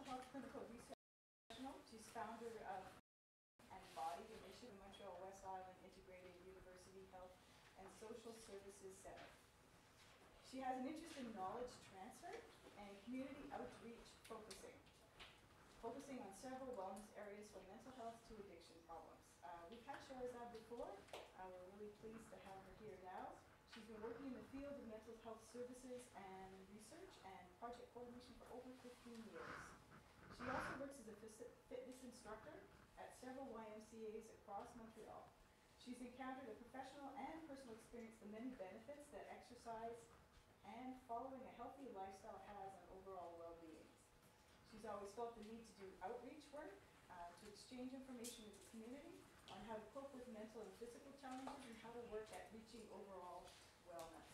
health clinical research professional. She's founder of Body Initiative in Montreal West Island Integrated University Health and Social Services Center. She has an interest in knowledge transfer and community outreach focusing on several wellness areas from mental health to addiction problems. We've had Sherezad before. We're really pleased to have her here now. She's been working in the field of mental health services and research and project coordination for over 15 years. She also works as a fitness instructor at several YMCAs across Montreal. She's encountered a professional and personal experience the many benefits that exercise and following a healthy lifestyle has on overall well-being. She's always felt the need to do outreach work, to exchange information with the community on how to cope with mental and physical challenges and how to work at reaching overall wellness.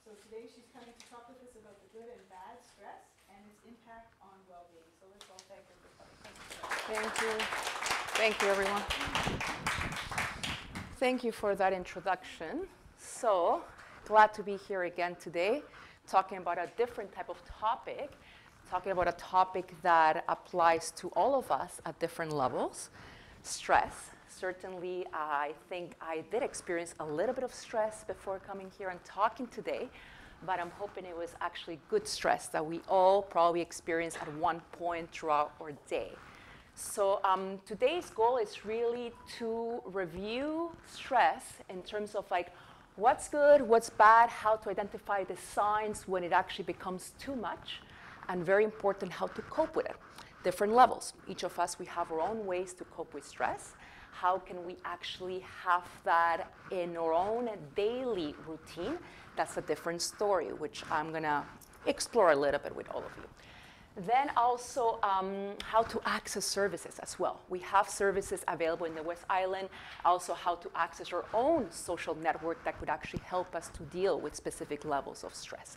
So today she's coming to talk with us about the good and bad stress and its impact on well-being. So let's all thank her for coming. Thank you. Thank you, everyone. Thank you for that introduction. So glad to be here again today, talking about a different type of topic, talking about a topic that applies to all of us at different levels, stress. Certainly, I think I did experience a little bit of stress before coming here and talking today, but I'm hoping it was actually good stress that we all probably experience at one point throughout our day. So today's goal is really to review stress in terms of like what's good, what's bad, how to identify the signs when it actually becomes too much, and very important, how to cope with it. Different levels. Each of us, we have our own ways to cope with stress. How can we actually have that in our own daily routine? That's a different story, which I'm gonna explore a little bit with all of you. Then also how to access services as well. We have services available in the West Island. Also how to access our own social network that could actually help us to deal with specific levels of stress.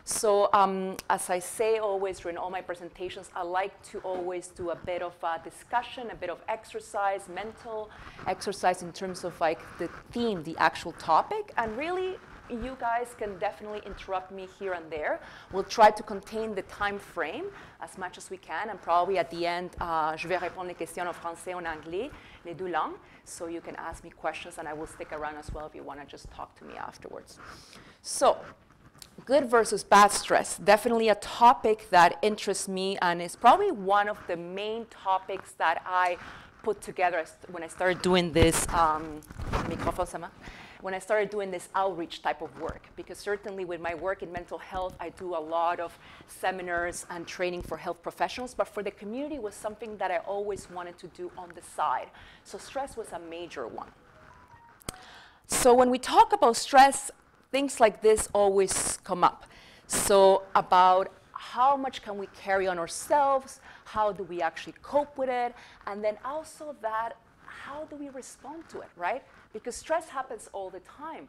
So as I say always during all my presentations, I like to always do a bit of a discussion, a bit of exercise, mental exercise in terms of like the theme, the actual topic, and really you guys can definitely interrupt me here and there. We'll try to contain the time frame as much as we can, and probably at the end, je vais répondre les questions en français et en anglais, les deux langues, so you can ask me questions, and I will stick around as well if you want to just talk to me afterwards. So, good versus bad stress, definitely a topic that interests me and is probably one of the main topics that I put together when I started doing this, when I started doing this outreach type of work. Because certainly with my work in mental health, I do a lot of seminars and training for health professionals, but for the community was something that I always wanted to do on the side. So stress was a major one. So when we talk about stress, things like this always come up. So about how much can we carry on ourselves, how do we actually cope with it, and then also that, how do we respond to it, right? Because stress happens all the time,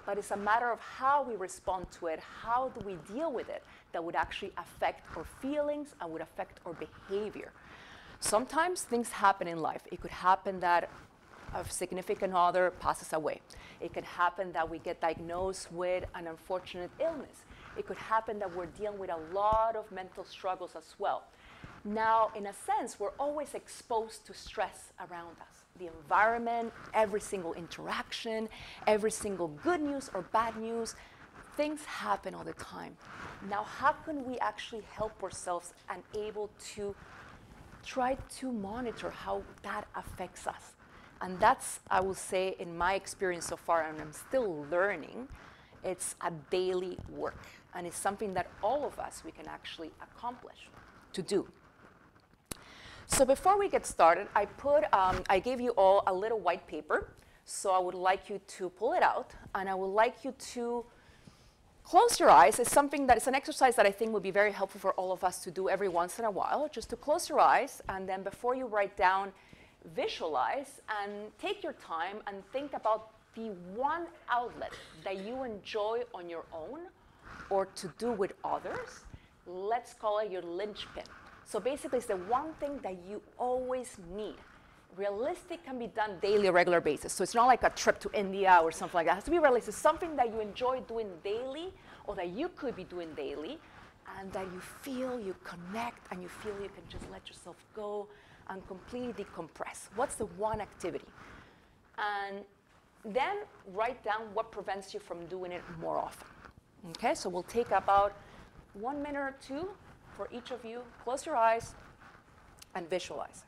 but it's a matter of how we respond to it, how do we deal with it, that would actually affect our feelings and would affect our behavior. Sometimes things happen in life. It could happen that a significant other passes away. It could happen that we get diagnosed with an unfortunate illness. It could happen that we're dealing with a lot of mental struggles as well. Now, in a sense, we're always exposed to stress around us. The environment, every single interaction, every single good news or bad news, things happen all the time. Now, how can we actually help ourselves and able to try to monitor how that affects us? And that's, I will say, in my experience so far, and I'm still learning, it's a daily work. And it's something that all of us, we can actually accomplish to do. So before we get started, I gave you all a little white paper. So I would like you to pull it out, and I would like you to close your eyes. It's something that is an exercise that I think would be very helpful for all of us to do every once in a while, just to close your eyes, and then before you write down, visualize and take your time and think about the one outlet that you enjoy on your own or to do with others. Let's call it your linchpin. So basically, it's the one thing that you always need. Realistic can be done daily, regular basis. So it's not like a trip to India or something like that. It has to be realistic. Something that you enjoy doing daily or that you could be doing daily and that you feel you connect and you feel you can just let yourself go and completely decompress. What's the one activity? And then write down what prevents you from doing it more often. Okay, so we'll take about 1 minute or two for each of you. Close your eyes and visualize.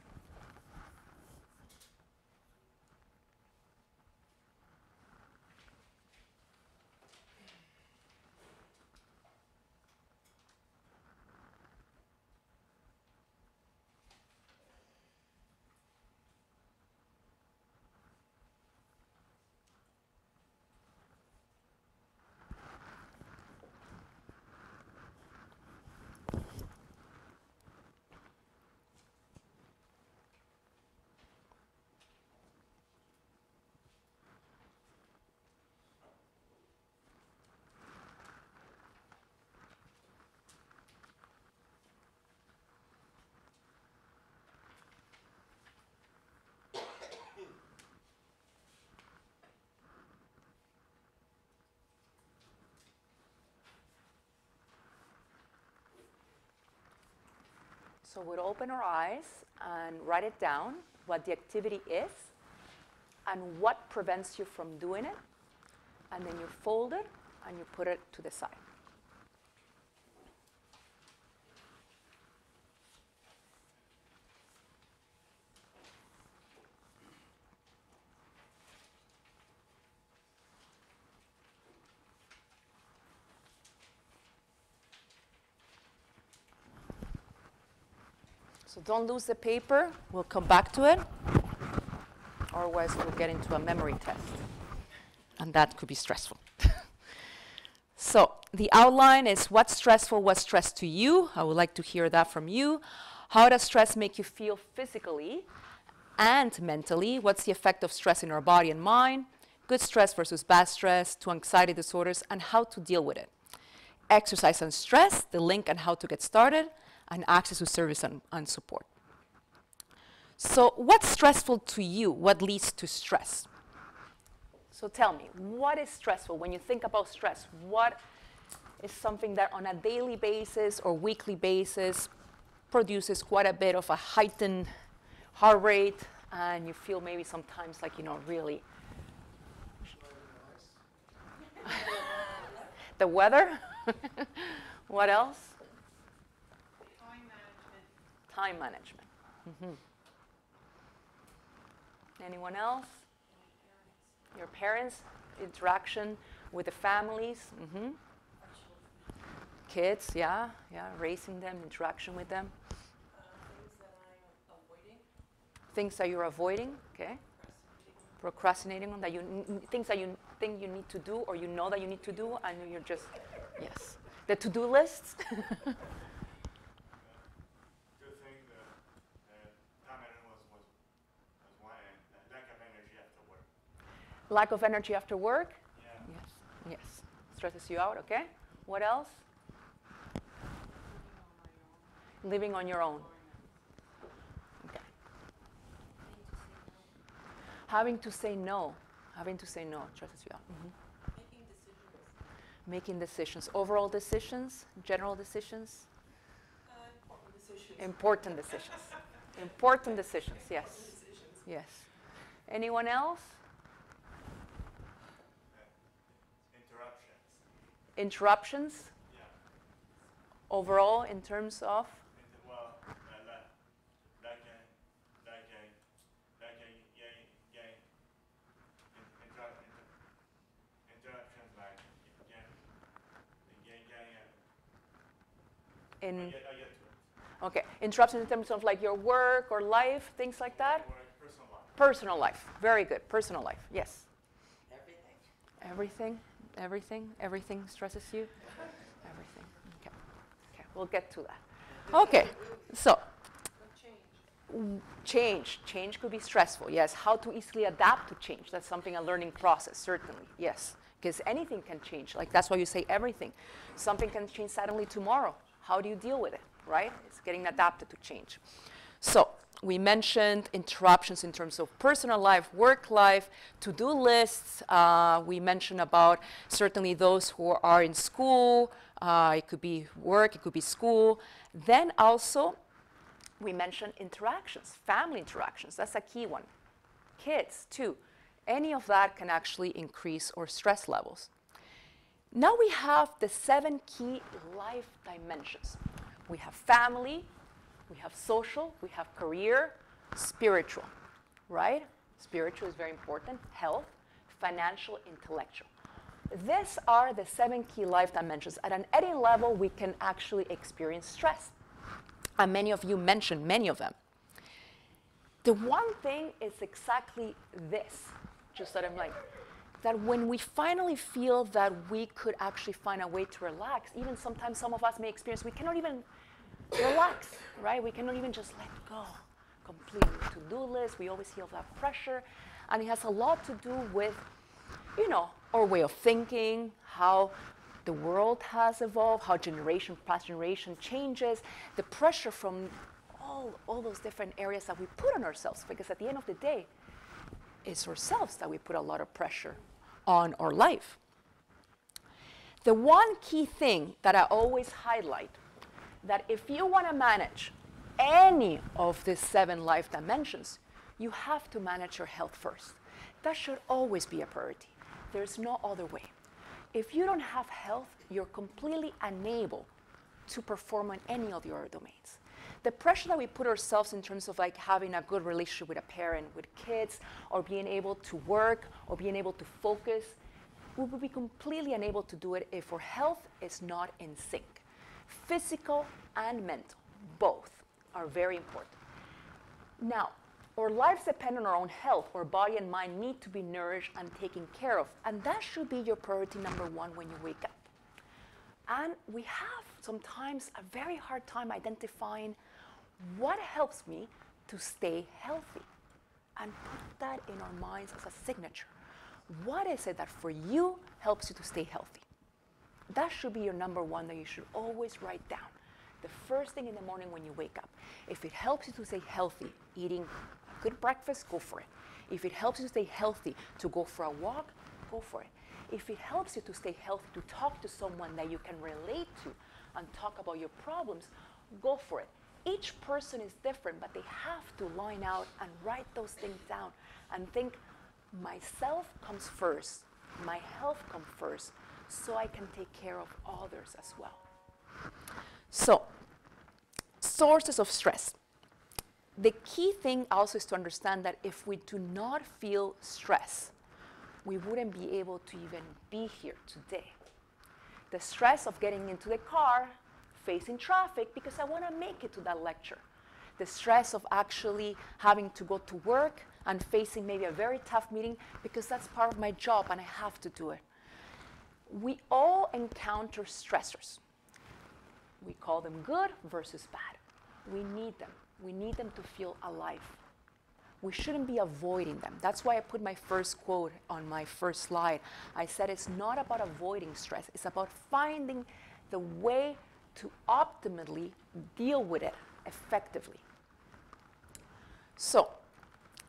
So we'll open our eyes and write it down, what the activity is and what prevents you from doing it. And then you fold it and you put it to the side. So don't lose the paper. We'll come back to it. Otherwise, we'll get into a memory test. And that could be stressful. So the outline is what's stressful, what's stress to you. I would like to hear that from you. How does stress make you feel physically and mentally? What's the effect of stress in our body and mind? Good stress versus bad stress, to anxiety disorders, and how to deal with it. Exercise and stress, the link and how to get started, and access to service and support. So what's stressful to you? What leads to stress? So tell me, what is stressful? When you think about stress, what is something that on a daily basis or weekly basis produces quite a bit of a heightened heart rate and you feel maybe sometimes like, really. The weather? What else? Time management. Mm-hmm. Anyone else? Your parents, interaction with the families. Mm-hmm. Kids, yeah, raising them, interaction with them. Things that you're avoiding, okay. Procrastinating on that things that you think you need to do or you know that you need to do and you're just, yes. The to-do lists. Lack of energy after work? Yeah. Yes. Stresses you out, okay. What else? Living on your own. Okay. Having to say no. Having to say no stresses you out. Mm-hmm. Making decisions. Overall decisions? General decisions? Important decisions. Important decisions, yes. Yes. Anyone else? Interruptions? Yeah. Overall, in terms of? Interruptions like Okay, interruptions in terms of like your work or life, things like that? Personal life. Personal life, very good. Personal life, yes. Everything. Everything stresses you? Everything, okay, we'll get to that. Okay, so change could be stressful, yes. How to easily adapt to change, that's something, a learning process, certainly, yes. Because anything can change, like that's why you say everything. Something can change suddenly tomorrow. How do you deal with it, right? It's getting adapted to change. So We mentioned interruptions in terms of personal life, work life, to-do lists. We mentioned about certainly those who are in school. It could be work, it could be school. Then also, we mentioned interactions, family interactions. That's a key one. Kids, too. Any of that can actually increase our stress levels. Now we have the 7 key life dimensions. We have family, we have social, we have career, spiritual, right? Spiritual is very important, health, financial, intellectual. These are the 7 key life dimensions. At any level, we can actually experience stress. And many of you mentioned many of them. The one thing is exactly this, just that I'm like, that when we finally feel that we could actually find a way to relax, even sometimes some of us may experience, we cannot even relax, right? We cannot even just let go completely. To-do list, we always feel that pressure. And it has a lot to do with, you know, our way of thinking, how the world has evolved, how generation past generation changes, the pressure from all those different areas that we put on ourselves. Because at the end of the day, it's ourselves that we put a lot of pressure on our life. The one key thing that I always highlight, that if you want to manage any of these 7 life dimensions, you have to manage your health first. That should always be a priority. There's no other way. If you don't have health, you're completely unable to perform on any of your domains. The pressure that we put ourselves in terms of like having a good relationship with a parent, with kids, or being able to work, or being able to focus, we will be completely unable to do it if our health is not in sync. Physical and mental, both are very important. Now, our lives depend on our own health. Our body and mind need to be nourished and taken care of. And that should be your priority number 1 when you wake up. And we have sometimes a very hard time identifying what helps me to stay healthy, and put that in our minds as a signature. What is it that for you helps you to stay healthy? That should be your number 1 that you should always write down. The first thing in the morning when you wake up. If it helps you to stay healthy, eating a good breakfast, go for it. If it helps you to stay healthy, to go for a walk, go for it. If it helps you to stay healthy, to talk to someone that you can relate to and talk about your problems, go for it. Each person is different, but they have to line out and write those things down and think, myself comes first, my health comes first, so I can take care of others as well. So, sources of stress. The key thing also is to understand that if we do not feel stress, we wouldn't be able to even be here today. The stress of getting into the car, facing traffic because I want to make it to that lecture. The stress of actually having to go to work and facing maybe a very tough meeting because that's part of my job and I have to do it. We all encounter stressors. We call them good versus bad. We need them. We need them to feel alive. We shouldn't be avoiding them. That's why I put my first quote on my first slide. I said it's not about avoiding stress. It's about finding the way to optimally deal with it effectively. So,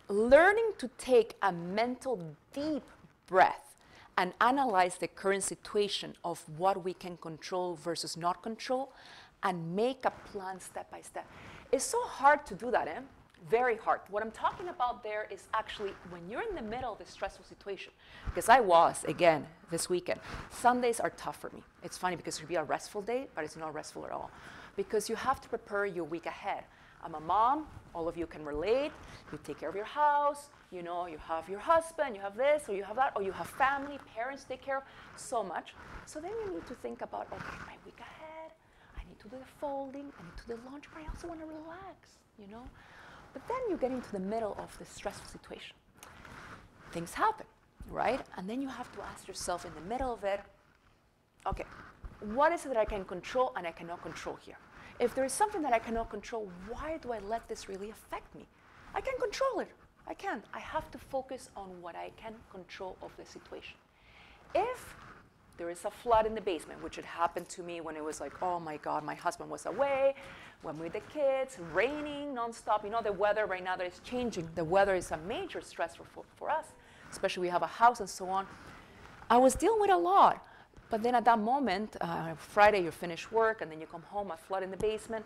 learning to take a mental deep breath and analyze the current situation of what we can control versus not control and make a plan step by step. It's so hard to do that, Very hard. What I'm talking about there is actually when you're in the middle of a stressful situation, because I was, again, this weekend. Sundays are tough for me. It's funny because it should be a restful day, but it's not restful at all. Because you have to prepare your week ahead. I'm a mom, all of you can relate. You take care of your house, you know, you have your husband, you have this, or you have that, or you have family, parents take care of, so much. So then you need to think about, okay, my week ahead, I need to do the folding, I need to do the laundry, but I also want to relax, you know? But then you get into the middle of the stressful situation. Things happen, right? And then you have to ask yourself in the middle of it, okay, what is it that I can control and I cannot control here? If there is something that I cannot control, why do I let this really affect me? I can control it. I can't. I have to focus on what I can control of the situation. If there is a flood in the basement, which had happened to me when it was like, oh my God, my husband was away, when with the kids, raining nonstop. You know, the weather right now that is changing. The weather is a major stressor for us, especially we have a house and so on. I was dealing with a lot. But then at that moment, Friday you finish work and then you come home, a flood in the basement.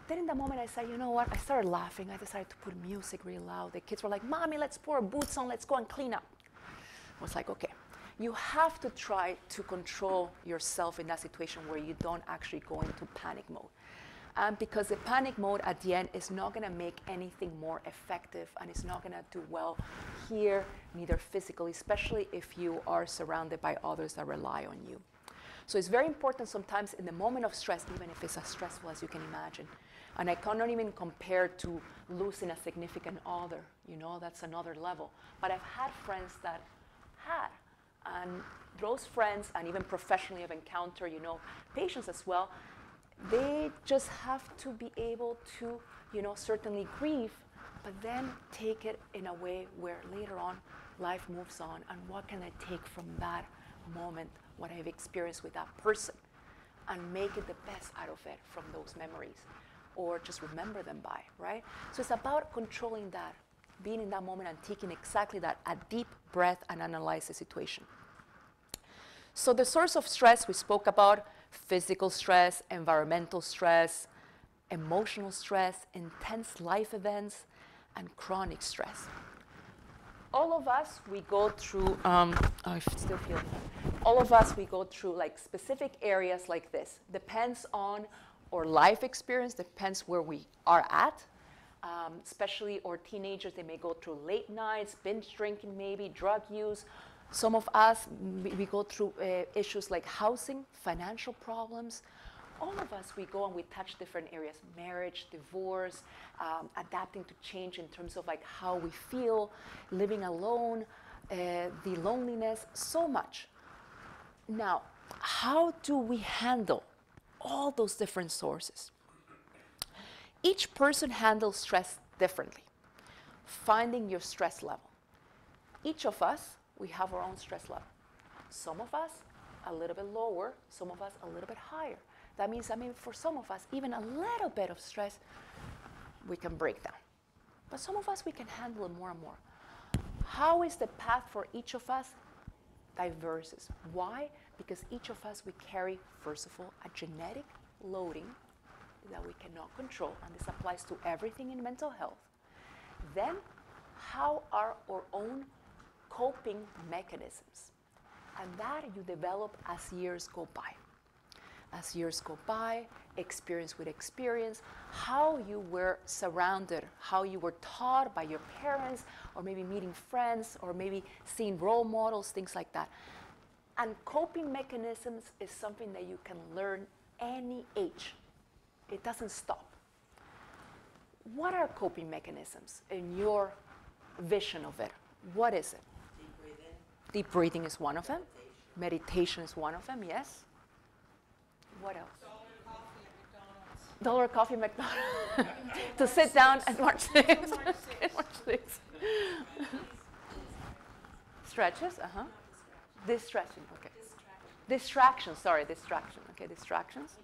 Then in that moment I said, you know what? I started laughing. I decided to put music really loud. The kids were like, Mommy, let's put our boots on. Let's go and clean up. I was like, okay. You have to try to control yourself in that situation where you don't actually go into panic mode. Because the panic mode at the end is not going to make anything more effective, and it's not going to do well here, neither physically, especially if you are surrounded by others that rely on you. So it's very important sometimes in the moment of stress, even if it's as stressful as you can imagine. And I cannot even compare to losing a significant other. You know, that's another level. But I've had friends that had. And those friends, and even professionally I've encountered, you know, patients as well, they just have to be able to, you know, certainly grieve, but then take it in a way where later on life moves on. And what can I take from that moment, what I've experienced with that person, and make it the best out of it from those memories, or just remember them by, right? So it's about controlling that, being in that moment and taking exactly that, a deep breath and analyze the situation. So the source of stress we spoke about: physical stress, environmental stress, emotional stress, intense life events, and chronic stress. All of us, we go through, I still feel it. All of us, we go through like specific areas like this. Depends on our life experience, depends where we are at. Especially our teenagers, they may go through late nights, binge drinking maybe, drug use. Some of us, we go through issues like housing, financial problems. All of us, we go and we touch different areas: marriage, divorce, adapting to change in terms of like how we feel, living alone, the loneliness, so much. Now, how do we handle all those different sources? Each person handles stress differently. Finding your stress level. Each of us, we have our own stress level. Some of us, a little bit lower, some of us a little bit higher. That means that maybe for some of us, even a little bit of stress, we can break down. But some of us, we can handle it more and more. How is the path for each of us? Diverses. Why? Because each of us, we carry, first of all, a genetic loading that we cannot control, and this applies to everything in mental health. Then, how are our own coping mechanisms? And that you develop as years go by. As years go by, experience with experience, how you were surrounded, how you were taught by your parents, or maybe meeting friends, or maybe seeing role models, things like that. And coping mechanisms is something that you can learn any age. It doesn't stop. What are coping mechanisms in your vision of it? What is it? Deep breathing. Deep breathing is one of them. Meditation is one of them, yes. What else? $1 coffee at McDonald's. $1 coffee McDonald's. To sit down and watch things. And watch things. Stretches, Distraction, okay. Distraction, sorry, distraction. Okay, distractions.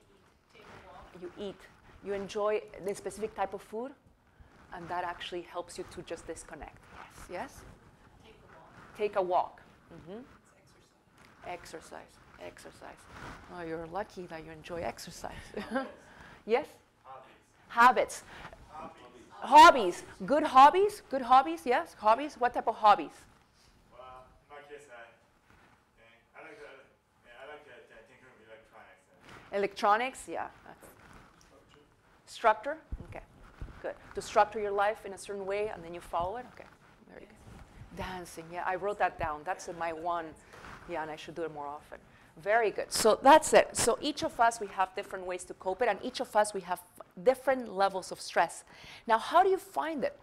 You eat. You enjoy the specific type of food, and that actually helps you to just disconnect. Yes, yes? Take a walk. Mm-hmm. Exercise. Oh, you're lucky that you enjoy exercise. Yes? Habits. Hobbies. Good hobbies? Good hobbies, yes? Hobbies? What type of hobbies? Well, in my case, I like to tinker with electronics. Electronics, yeah. Structure? Okay, good. To structure your life in a certain way and then you follow it? Okay, very good. Dancing, yeah, I wrote that down. That's my one. Yeah, and I should do it more often. Very good. So that's it. So each of us, we have different ways to cope it, and each of us, we have different levels of stress. Now, how do you find it?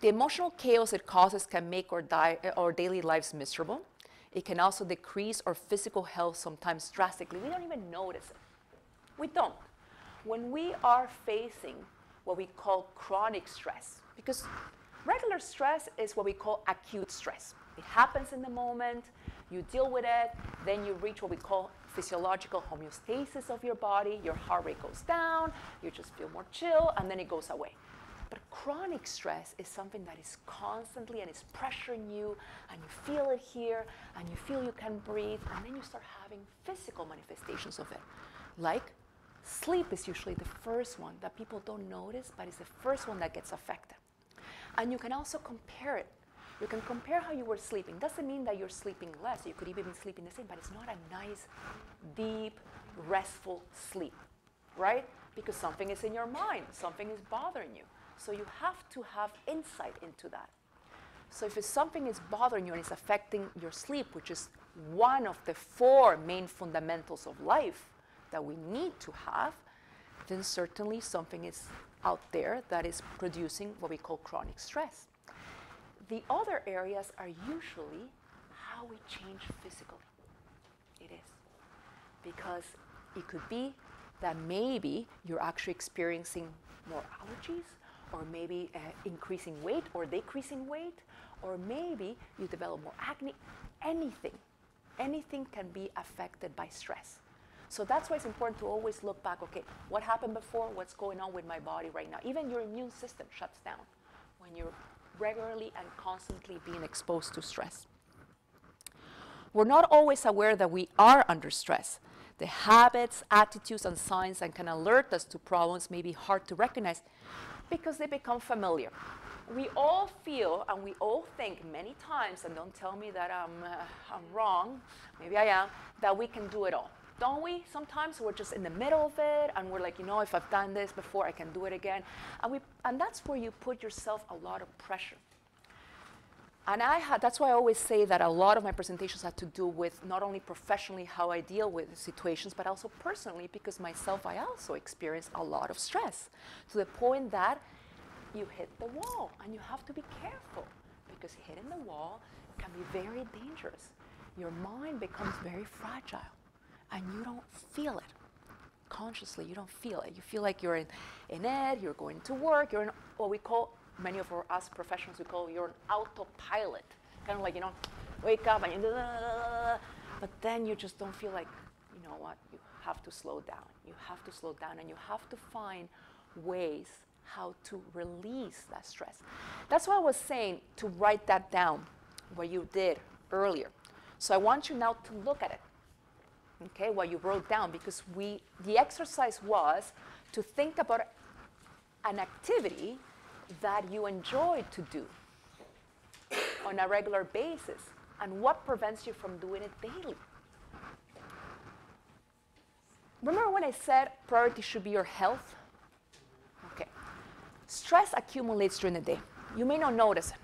The emotional chaos it causes can make our daily lives miserable. It can also decrease our physical health sometimes drastically. We don't even notice it. We don't. When we are facing what we call chronic stress, because Regular stress is what we call acute stress. It happens in the moment, you deal with it, then you reach what we call physiological homeostasis of your body, your heart rate goes down, you just feel more chill, and then it goes away. But chronic stress is something that is constantly and is pressuring you, and you feel it here, and you feel you can't breathe, and then you start having physical manifestations of it. Like sleep is usually the first one that people don't notice, but it's the first one that gets affected. And you can also compare it. You can compare how you were sleeping. Doesn't mean that you're sleeping less. You could even be sleeping the same, but it's not a nice, deep, restful sleep, right? Because something is in your mind. Something is bothering you. So you have to have insight into that. So if something is bothering you and it's affecting your sleep, which is one of the 4 main fundamentals of life that we need to have, then certainly something is out there that is producing what we call chronic stress. The other areas are usually how we change physically. It is. Because it could be that maybe you're actually experiencing more allergies, or maybe increasing weight or decreasing weight, or maybe you develop more acne. Anything can be affected by stress. So that's why it's important to always look back, okay, what happened before, what's going on with my body right now? Even your immune system shuts down when you're regularly and constantly being exposed to stress. We're not always aware that we are under stress. The habits, attitudes, and signs that can alert us to problems may be hard to recognize because they become familiar. We all feel and we all think many times, and don't tell me that I'm wrong, maybe I am, that we can do it all. Don't we? Sometimes we're just in the middle of it, and we're like, you know, if I've done this before, I can do it again. And that's where you put yourself a lot of pressure. And that's why I always say that a lot of my presentations have to do with not only professionally how I deal with situations, but also personally, because myself, I also experience a lot of stress to the point that you hit the wall, and you have to be careful because hitting the wall can be very dangerous. Your mind becomes very fragile. And you don't feel it. Consciously, you don't feel it. You feel like you're in it, you're going to work, you're in what we call, many of us professionals, we call you're an autopilot. Kind of like, you know, wake up and you but then you just don't feel like, you know what, you have to slow down. You have to slow down, and you have to find ways how to release that stress. That's why I was saying to write that down, what you did earlier. So I want you now to look at it. Okay, what you wrote down, because the exercise was to think about an activity that you enjoy to do on a regular basis, and what prevents you from doing it daily. Remember when I said priority should be your health? Okay. Stress accumulates during the day. You may not notice it.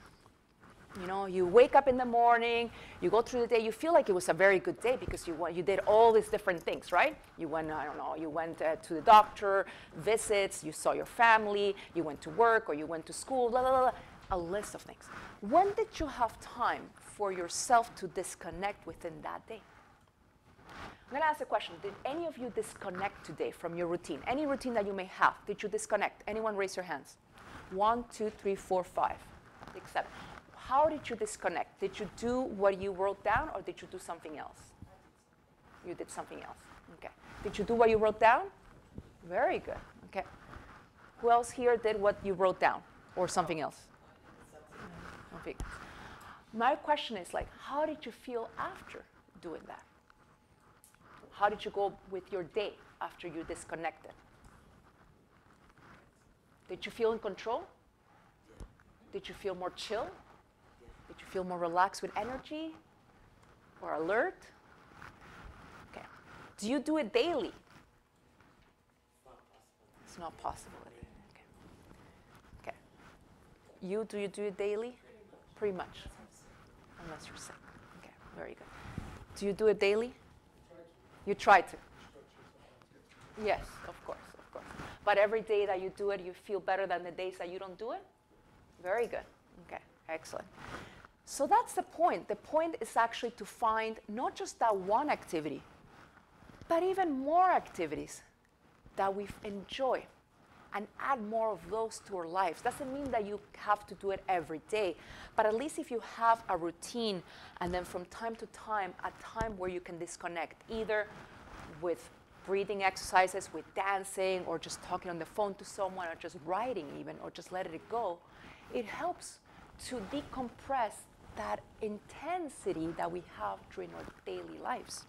You know, you wake up in the morning, you go through the day, you feel like it was a very good day because you did all these different things, right? You went, I don't know, you went to the doctor, visits, you saw your family, you went to work, or you went to school, blah, blah, blah, a list of things. When did you have time for yourself to disconnect within that day? I'm going to ask a question. Did any of you disconnect today from your routine? Any routine that you may have, did you disconnect? Anyone raise your hands? 1, 2, 3, 4, 5, 6, 7. How did you disconnect? Did you do what you wrote down, or did you do something else? You did something else. Okay. Did you do what you wrote down? Very good. Okay. Who else here did what you wrote down, or something else? Okay. My question is, like, how did you feel after doing that? How did you go with your day after you disconnected? Did you feel in control? Did you feel more chill? Did you feel more relaxed with energy or alert? Okay. Do you do it daily? It's not possible. Okay. Okay. Do you do it daily? Pretty much. Unless you're sick. Okay. Very good. Do you do it daily? You try to. Yes, of course, of course. But every day that you do it, you feel better than the days that you don't do it? Very good. Okay, excellent. So that's the point. The point is actually to find not just that one activity, but even more activities that we enjoy. and add more of those to our lives. Doesn't mean that you have to do it every day, but at least if you have a routine, and then from time to time, a time where you can disconnect, either with breathing exercises, with dancing, or just talking on the phone to someone, or just writing even, or just letting it go, it helps to decompress that intensity that we have during our daily lives.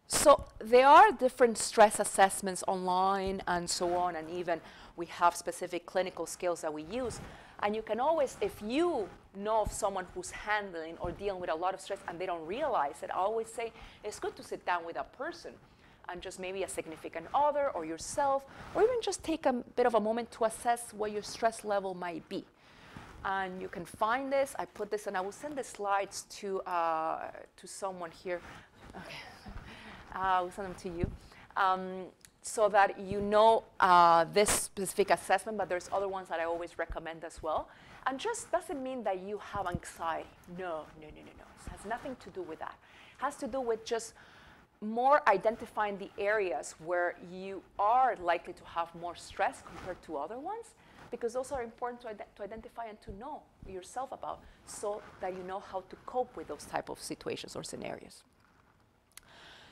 So there are different stress assessments online and so on, and even we have specific clinical skills that we use. And you can always, if you know of someone who's handling or dealing with a lot of stress and they don't realize it, I always say it's good to sit down with a person and just maybe a significant other or yourself, or even just take a bit of a moment to assess what your stress level might be. And you can find this. I put this, and I will send the slides to someone here. Okay. I'll send them to you, so that you know this specific assessment, but there's other ones that I always recommend as well. And just doesn't mean that you have anxiety. No. It has nothing to do with that. It has to do with just more identifying the areas where you are likely to have more stress compared to other ones, because those are important to identify and to know yourself about, so that you know how to cope with those type of situations or scenarios.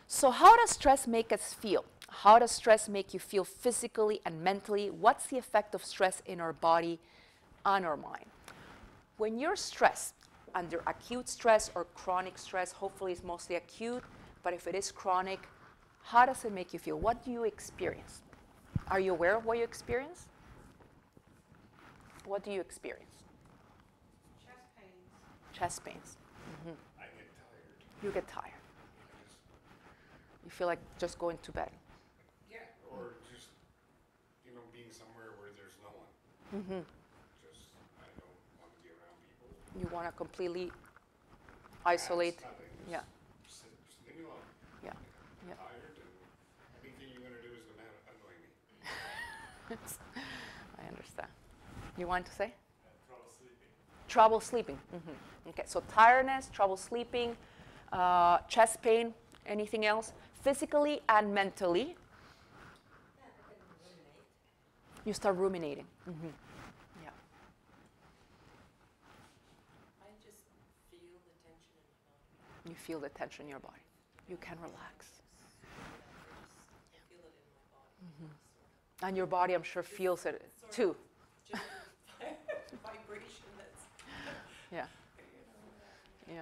So how does stress make us feel? How does stress make you feel physically and mentally? What's the effect of stress in our body and our mind? When you're stressed, under acute stress or chronic stress, hopefully it's mostly acute, but if it is chronic, how does it make you feel? What do you experience? Are you aware of what you experience? What do you experience? Chest pains. Chest pains. Mm-hmm. I get tired. You get tired. You feel like just going to bed. Yeah, or just, being somewhere where there's no one. Mm-hmm. Just, I don't want to be around people. You want to completely isolate. Yeah. Leave me alone. Yeah. I'm Yeah. tired, and anything you're going to do is going to annoy me. I understand. You want to say? Trouble sleeping. Trouble sleeping. Mm-hmm. Okay, so tiredness, trouble sleeping, chest pain, anything else? Physically and mentally. Yeah, I can ruminate. You start ruminating. Mm-hmm. Yeah. I just feel the tension in my body. You feel the tension in your body. You can relax. I feel it in my body. Mm-hmm. And your body, I'm sure, feels it too. Just a vibration that's, Yeah. Yeah.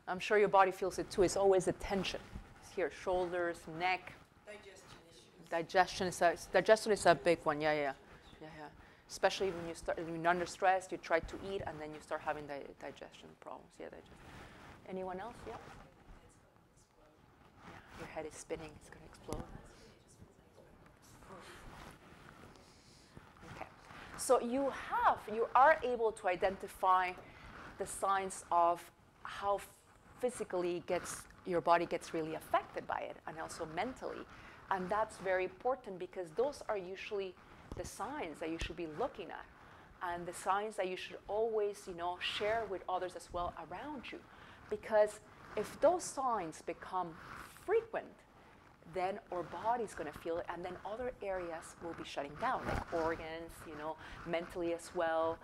I'm sure your body feels it too. It's always a tension. It's here, shoulders, neck. digestion issues. Digestion is a big one. Yeah. Especially when you're under stress, you try to eat and then you start having digestion problems. Yeah, Anyone else? Yeah. Yeah. Your head is spinning. It's going to explode. Okay. So you are able to identify the signs of how physically your body gets really affected by it, and also mentally. And that's very important, because those are usually the signs that you should be looking at, and the signs that you should always, share with others as well around you. Because if those signs become frequent, then our body's going to feel it, and then other areas will be shutting down, like organs, mentally as well.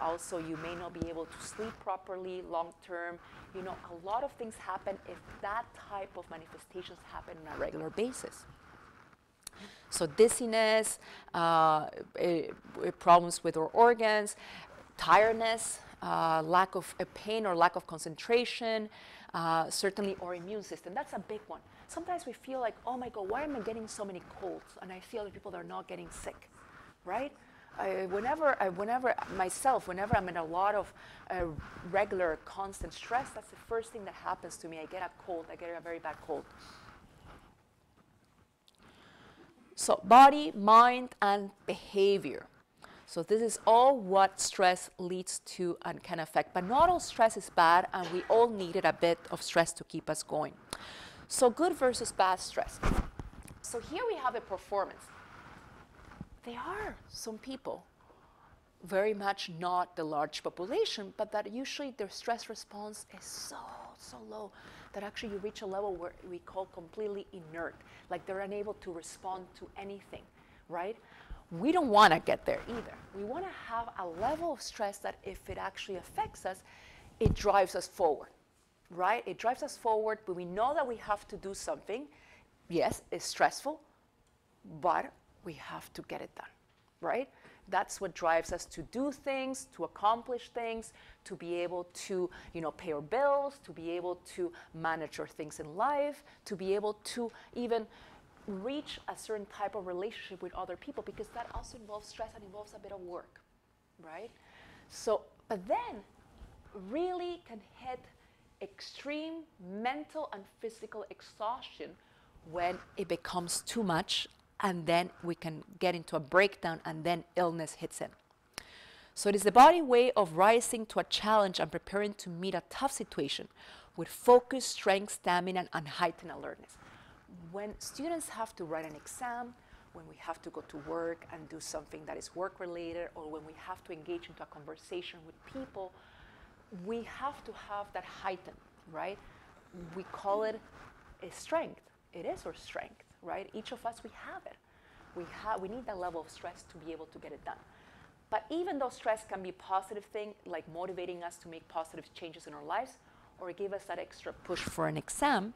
Also you may not be able to sleep properly long term. A lot of things happen if that type of manifestations happen on a regular basis. So dizziness, problems with our organs, tiredness, lack of pain or lack of concentration, certainly our immune system. That's a big one. Sometimes we feel like, oh my God, why am I getting so many colds? And I see other people that are not getting sick, right? Whenever I'm in a lot of regular, constant stress, that's the first thing that happens to me. I get a cold. I get a very bad cold. So body, mind, and behavior. So this is all what stress leads to and can affect. But not all stress is bad, and we all needed a bit of stress to keep us going. So good versus bad stress. So here we have a performance. There are some people, very much not the large population, but that usually their stress response is so low that actually you reach a level where we call completely inert, like they're unable to respond to anything. right? We don't want to get there either. We want to have a level of stress that if it actually affects us, it drives us forward, right? It drives us forward, but we know that we have to do something. Yes, it's stressful, but we have to get it done, right? That's what drives us to do things, to accomplish things, to be able to, pay our bills, to be able to manage our things in life, to be able to even reach a certain type of relationship with other people, because that also involves stress and involves a bit of work, right? So, but then really can hit extreme mental and physical exhaustion when it becomes too much, and then we can get into a breakdown, and then illness hits in. So it is the body way of rising to a challenge and preparing to meet a tough situation with focus, strength, stamina, and heightened alertness. When students have to write an exam, when we have to go to work and do something that is work-related, or when we have to engage into a conversation with people, we have to have that heightened, right? We call it a strength. It is our strength, right? Each of us, we have it. We need that level of stress to be able to get it done. But even though stress can be a positive thing, like motivating us to make positive changes in our lives, or give us that extra push for an exam,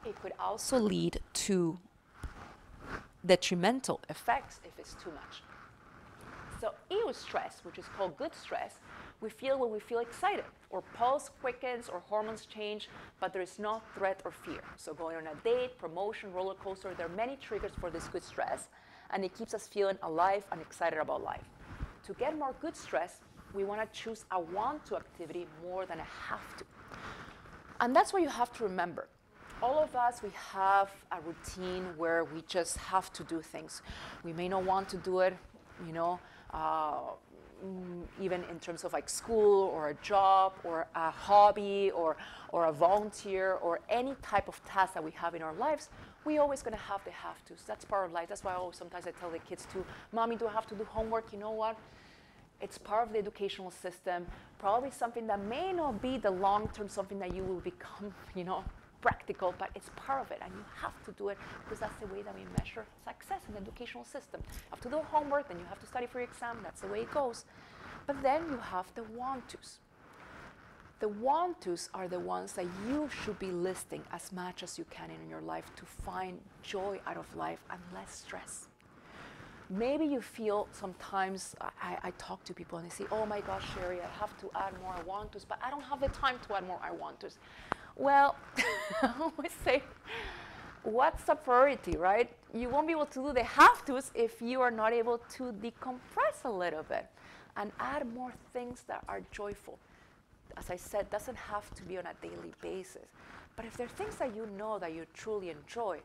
it could also lead to detrimental effects if it's too much. So eustress, which is called good stress, we feel when we feel excited, or pulse quickens, or hormones change, but there is no threat or fear. So going on a date, promotion, roller coaster, there are many triggers for this good stress, and it keeps us feeling alive and excited about life. To get more good stress, we want to choose a want-to activity more than a have-to. And that's what you have to remember. All of us, we have a routine where we just have to do things. We may not want to do it, even in terms of like school or a job or a hobby or a volunteer or any type of task that we have in our lives. We're always going to have the have-tos. That's part of life. That's why sometimes I tell the kids too, Mommy, do I have to do homework? You know what? It's part of the educational system, probably something that may not be the long-term something that you will become, practical, but it's part of it, and you have to do it because that's the way that we measure success in the educational system. You have to do homework, then you have to study for your exam. That's the way it goes. But then you have the want-tos. The want-tos are the ones that you should be listing as much as you can in your life to find joy out of life and less stress. Maybe you feel sometimes, I talk to people and they say, oh my gosh, Sherry, I have to add more I want-tos, but I don't have the time to add more I want-tos. Well, I always say, what's the priority, right? You won't be able to do the have-tos if you are not able to decompress a little bit and add more things that are joyful. As I said, doesn't have to be on a daily basis. But if there are things that you know that you truly enjoy,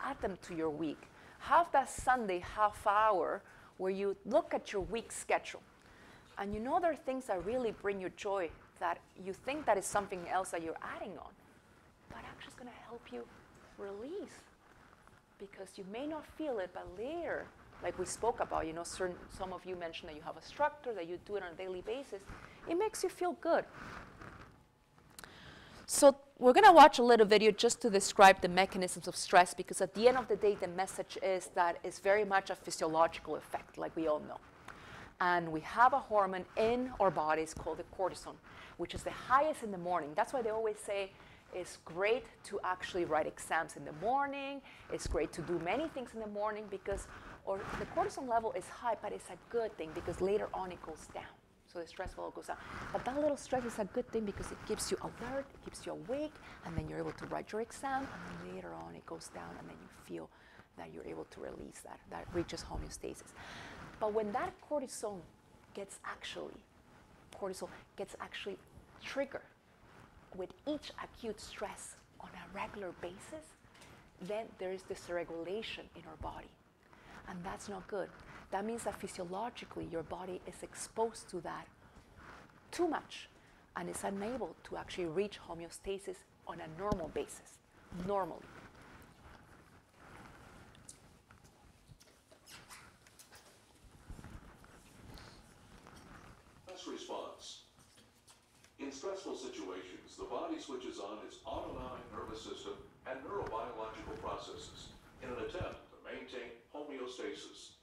add them to your week. Have that Sunday half hour where you look at your week schedule. And you know there are things that really bring you joy that you think that is something else that you're adding on, but actually it's going to help you release, because you may not feel it, but later, like we spoke about, some of you mentioned that you have a structure, that you do it on a daily basis, it makes you feel good. So we're going to watch a little video just to describe the mechanisms of stress, because at the end of the day, the message is that it's very much a physiological effect, like we all know. And we have a hormone in our bodies called the cortisol, which is the highest in the morning. That's why they always say it's great to actually write exams in the morning. It's great to do many things in the morning because the cortisol level is high, but it's a good thing because later on it goes down. So the stress level goes down. But that little stress is a good thing because it keeps you alert, it keeps you awake, and then you're able to write your exam, and then later on it goes down, and then you feel that you're able to release that reaches homeostasis. But when that cortisol gets actually triggered with each acute stress on a regular basis, then there is dysregulation in our body. And that's not good. That means that physiologically your body is exposed to that too much and is unable to actually reach homeostasis on a normal basis, normally. Response. In stressful situations, the body switches on its autonomic nervous system and neurobiological processes in an attempt to maintain homeostasis.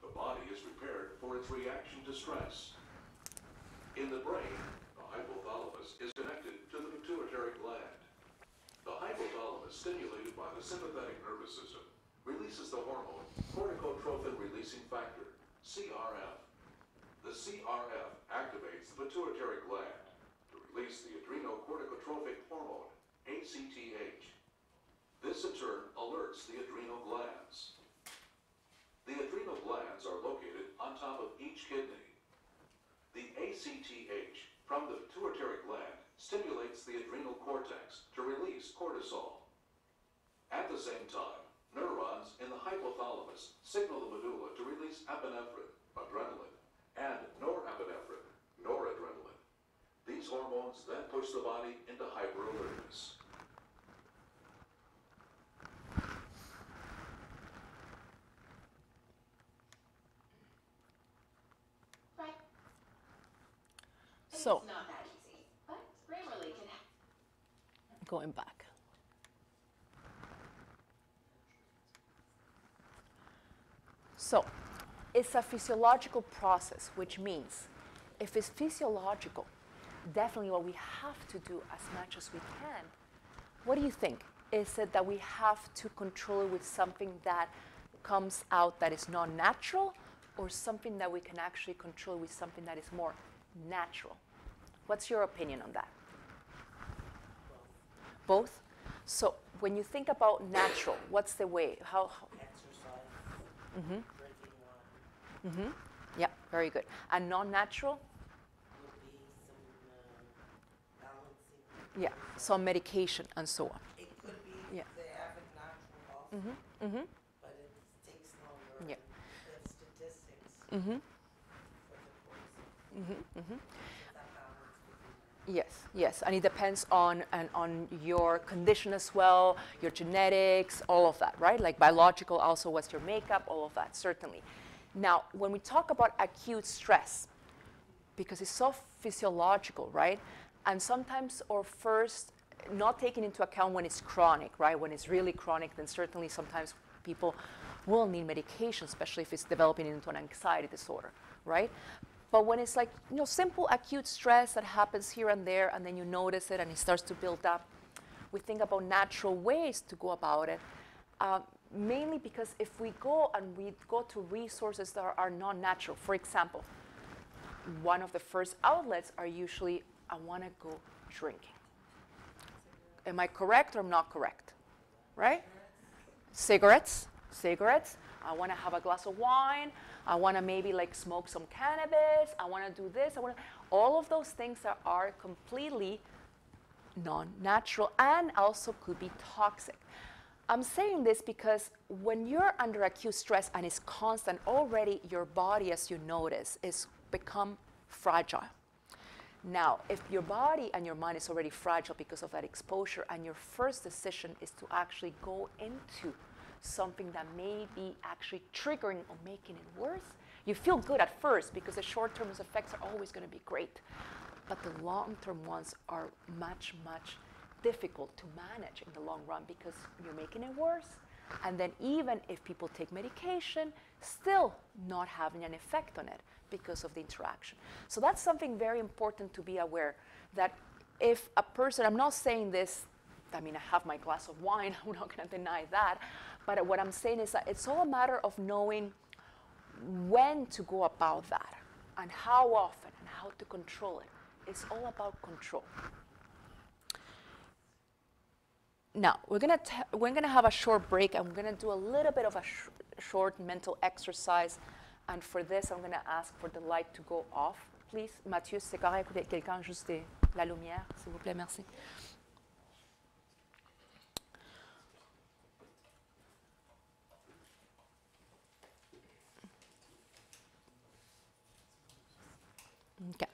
The body is prepared for its reaction to stress. In the brain, the hypothalamus is connected to the pituitary gland. The hypothalamus, stimulated by the sympathetic nervous system, releases the hormone corticotrophin-releasing factor, CRF. The CRF activates the pituitary gland to release the adrenocorticotropic hormone, ACTH. This in turn alerts the adrenal glands. The adrenal glands are located on top of each kidney. The ACTH from the pituitary gland stimulates the adrenal cortex to release cortisol. At the same time, neurons in the hypothalamus signal the medulla to release epinephrine, adrenaline, and norepinephrine, noradrenaline. These hormones then push the body into hyperalertness. Right. So, It's not that easy, but Grammarly can help. going back. So, it's a physiological process, which means if it's physiological, definitely what we have to do as much as we can. What do you think? Is it that we have to control it with something that comes out that is not natural, or something that we can actually control with something that is more natural? What's your opinion on that? Both? So when you think about natural, what's the way? How Exercise, mm-hmm. drinking water, Yeah, very good. And non-natural? would be some balancing. Yeah, some medication and so on. It could be Yeah. the average natural also, Mm-hmm. but it takes longer. Yeah. The statistics Mm-hmm. for the course. Mm-hmm. That balance would be Yes, yes, and it depends on your condition as well, your genetics, all of that, right? Like biological, also what's your makeup, all of that, certainly. Now, when we talk about acute stress, because it's so physiological, right? And sometimes, or first, not taking into account when it's chronic, right? When it's really chronic, then certainly sometimes people will need medication, especially if it's developing into an anxiety disorder, right? But when it's like, simple acute stress that happens here and there, and then you notice it and it starts to build up, we think about natural ways to go about it, mainly because if we go to resources that are non-natural, for example, one of the first outlets are usually, I want to go drinking. Am I correct or I'm not correct? Right? Cigarettes. I want to have a glass of wine. I want to maybe like smoke some cannabis. I want to do this. All of those things that are completely non-natural and also could be toxic. I'm saying this because when you're under acute stress and it's constant, already your body, as you notice, is become fragile. Now, if your body and your mind is already fragile because of that exposure, and your first decision is to actually go into something that may be actually triggering or making it worse, you feel good at first because the short-term effects are always going to be great. But the long-term ones are much, much difficult to manage in the long run because you're making it worse. And then even if people take medication, still not having an effect on it because of the interaction. So that's something very important to be aware that if a person, I'm not saying this, I mean, I have my glass of wine, I'm not going to deny that, but what I'm saying is that it's all a matter of knowing when to go about that and how often and how to control it. It's all about control. Now, we're gonna have a short break, and we're gonna do a little bit of a short mental exercise. And for this, I'm gonna ask for the light to go off, please. Mathieu, c'est correct, quelqu'un ajuste la lumière, s'il vous plaît, merci. Okay.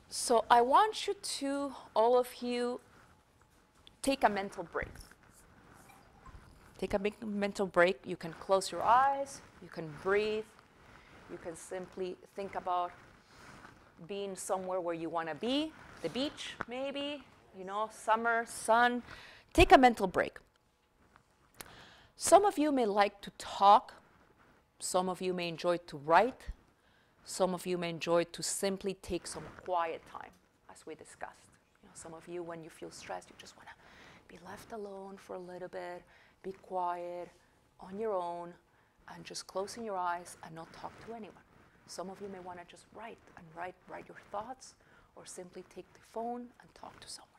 So I want you to, all of you, take a mental break. Take a big mental break. You can close your eyes. You can breathe. You can simply think about being somewhere where you want to be, the beach maybe, summer, sun. Take a mental break. Some of you may like to talk. Some of you may enjoy to write. Some of you may enjoy to simply take some quiet time, as we discussed. You know, some of you, when you feel stressed, you just want to be left alone for a little bit, be quiet, on your own, and just closing your eyes and not talk to anyone. Some of you may want to just write your thoughts, or simply take the phone and talk to someone.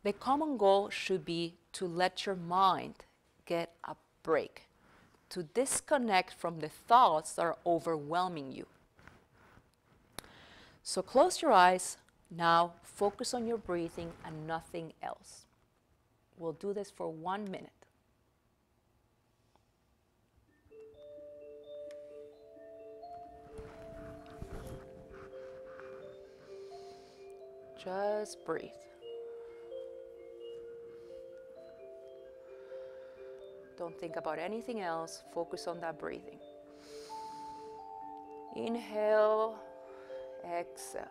The common goal should be to let your mind get a break, to disconnect from the thoughts that are overwhelming you. So close your eyes. Now focus on your breathing and nothing else. We'll do this for 1 minute. Just breathe. Don't think about anything else. Focus on that breathing. Inhale, exhale.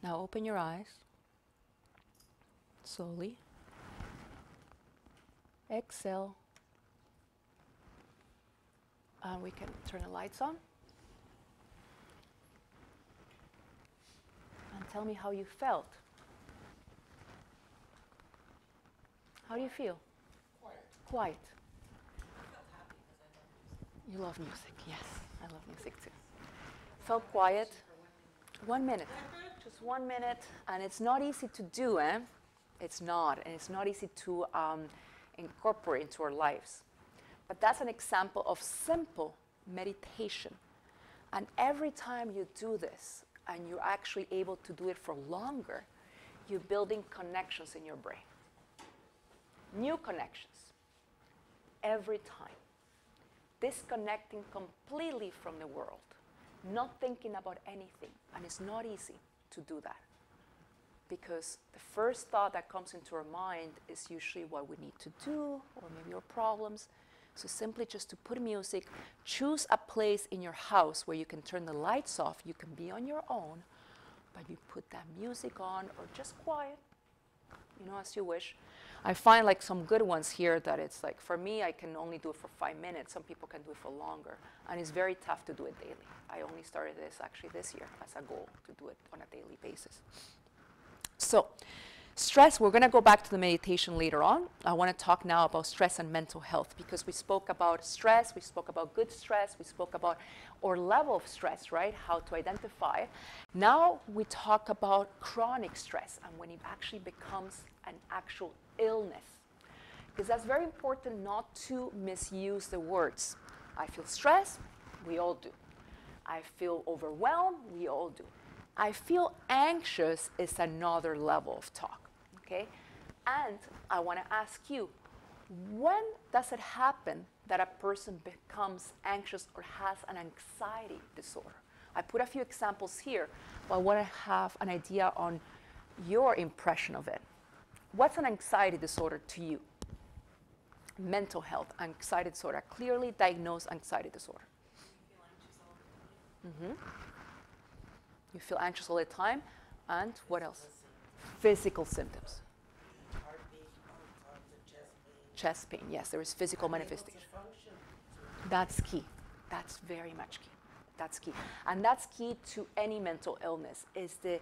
Now open your eyes, slowly. Exhale. And we can turn the lights on. And tell me how you felt. How do you feel? Quiet. Quiet. I felt happy because I love music. You love music, yes. I love music too. Felt quiet. 1 minute. Just 1 minute. And it's not easy to do, eh? It's not. And it's not easy to incorporate into our lives. But that's an example of simple meditation. And every time you do this, and you're actually able to do it for longer, you're building connections in your brain. New connections. Every time. Disconnecting completely from the world. Not thinking about anything. And it's not easy to do that. Because the first thought that comes into our mind is usually what we need to do, or maybe our problems. So simply just to put music, choose a place in your house where you can turn the lights off. You can be on your own, but you put that music on, or just quiet, as you wish. I find like some good ones here that it's like, for me, I can only do it for 5 minutes. Some people can do it for longer. And it's very tough to do it daily. I only started this actually this year as a goal to do it on a daily basis. So, stress, we're going to go back to the meditation later on. I want to talk now about stress and mental health, because we spoke about stress, we spoke about good stress, we spoke about our level of stress, right? How to identify. Now we talk about chronic stress and when it actually becomes an actual illness. Because that's very important not to misuse the words. I feel stressed, we all do. I feel overwhelmed, we all do. I feel anxious is another level of talk, okay? And I want to ask you, when does it happen that a person becomes anxious or has an anxiety disorder? I put a few examples here, but I want to have an idea on your impression of it. What's an anxiety disorder to you? Mental health, anxiety disorder, clearly diagnosed anxiety disorder. You feel anxious all the time. You feel anxious all the time, and what else? Physical symptoms. Heartbeat, all the time, the chest pain. Chest pain, yes, there is physical manifestation. Function. That's key. That's very much key. That's key. And that's key to any mental illness, is the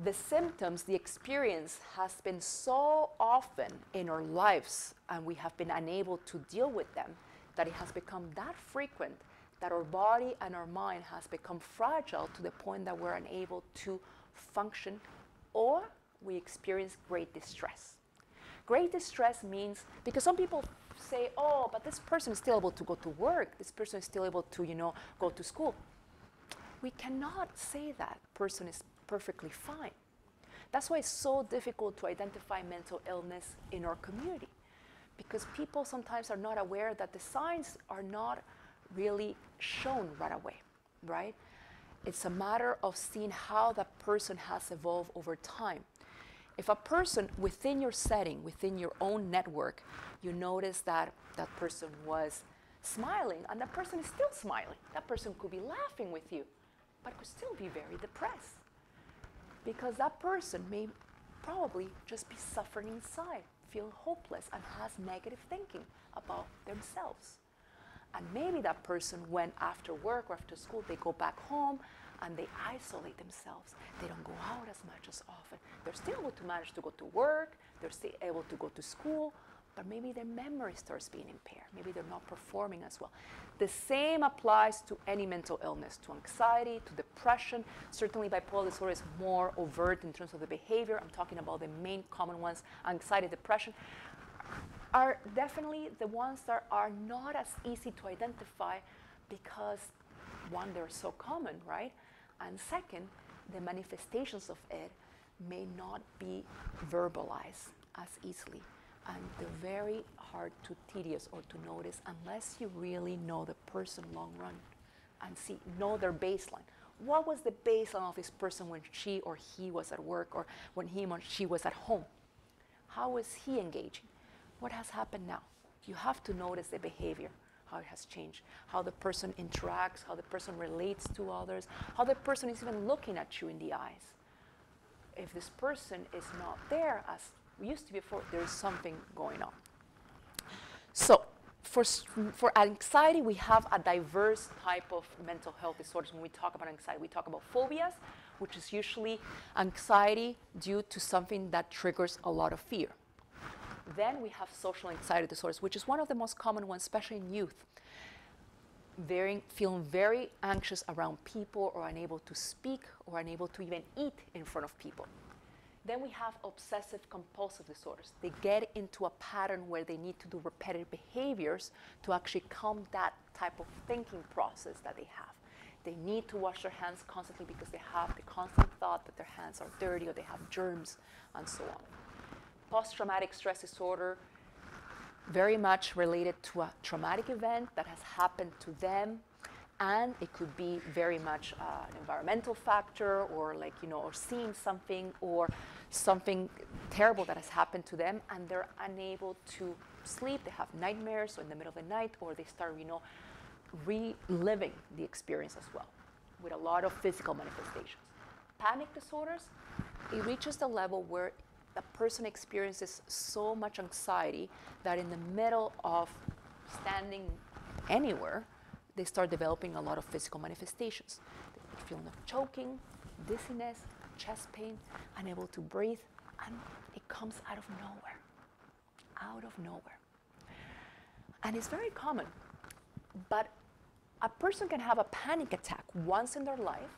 the symptoms, the experience has been so often in our lives, and we have been unable to deal with them, that it has become that frequent that our body and our mind has become fragile to the point that we're unable to function, or we experience great distress. Great distress means, because some people say, oh, but this person is still able to go to work, this person is still able to, go to school. We cannot say that person is perfectly fine. That's why it's so difficult to identify mental illness in our community, because people sometimes are not aware that the signs are not really shown right away, right? It's a matter of seeing how that person has evolved over time. If a person within your setting, within your own network, you notice that that person was smiling and that person is still smiling, that person could be laughing with you, but could still be very depressed, because that person may probably just be suffering inside, feel hopeless, and has negative thinking about themselves. And maybe that person, when after work or after school, they go back home and they isolate themselves. They don't go out as much as often. They're still able to manage to go to work, they're still able to go to school, but maybe their memory starts being impaired. Maybe they're not performing as well. The same applies to any mental illness, to anxiety, to depression. Certainly bipolar disorder is more overt in terms of the behavior. I'm talking about the main common ones, anxiety, depression, are definitely the ones that are not as easy to identify because, one, they're so common, right? And second, the manifestations of it may not be verbalized as easily. And they're very hard to tedious or to notice unless you really know the person long run and know their baseline. What was the baseline of this person when she or he was at work, or when he or she was at home? How was he engaging? What has happened now? You have to notice the behavior, how it has changed, how the person interacts, how the person relates to others, how the person is even looking at you in the eyes. If this person is not there as we used to be before, there is something going on. So for anxiety, we have a diverse type of mental health disorders. When we talk about anxiety, we talk about phobias, which is usually anxiety due to something that triggers a lot of fear. Then we have social anxiety disorders, which is one of the most common ones, especially in youth. Feeling very anxious around people, or unable to speak, or unable to even eat in front of people. Then we have obsessive-compulsive disorders. They get into a pattern where they need to do repetitive behaviors to actually calm that type of thinking process that they have. They need to wash their hands constantly because they have the constant thought that their hands are dirty or they have germs and so on. Post-traumatic stress disorder, very much related to a traumatic event that has happened to them, and it could be very much an environmental factor, or or seeing something, or something terrible that has happened to them, and they're unable to sleep. They have nightmares in the middle of the night, or they start, reliving the experience as well, with a lot of physical manifestations. Panic disorders, it reaches the level where the person experiences so much anxiety that in the middle of standing anywhere, they start developing a lot of physical manifestations. They feel choking, dizziness, chest pain, unable to breathe, and it comes out of nowhere. Out of nowhere. And it's very common, but a person can have a panic attack once in their life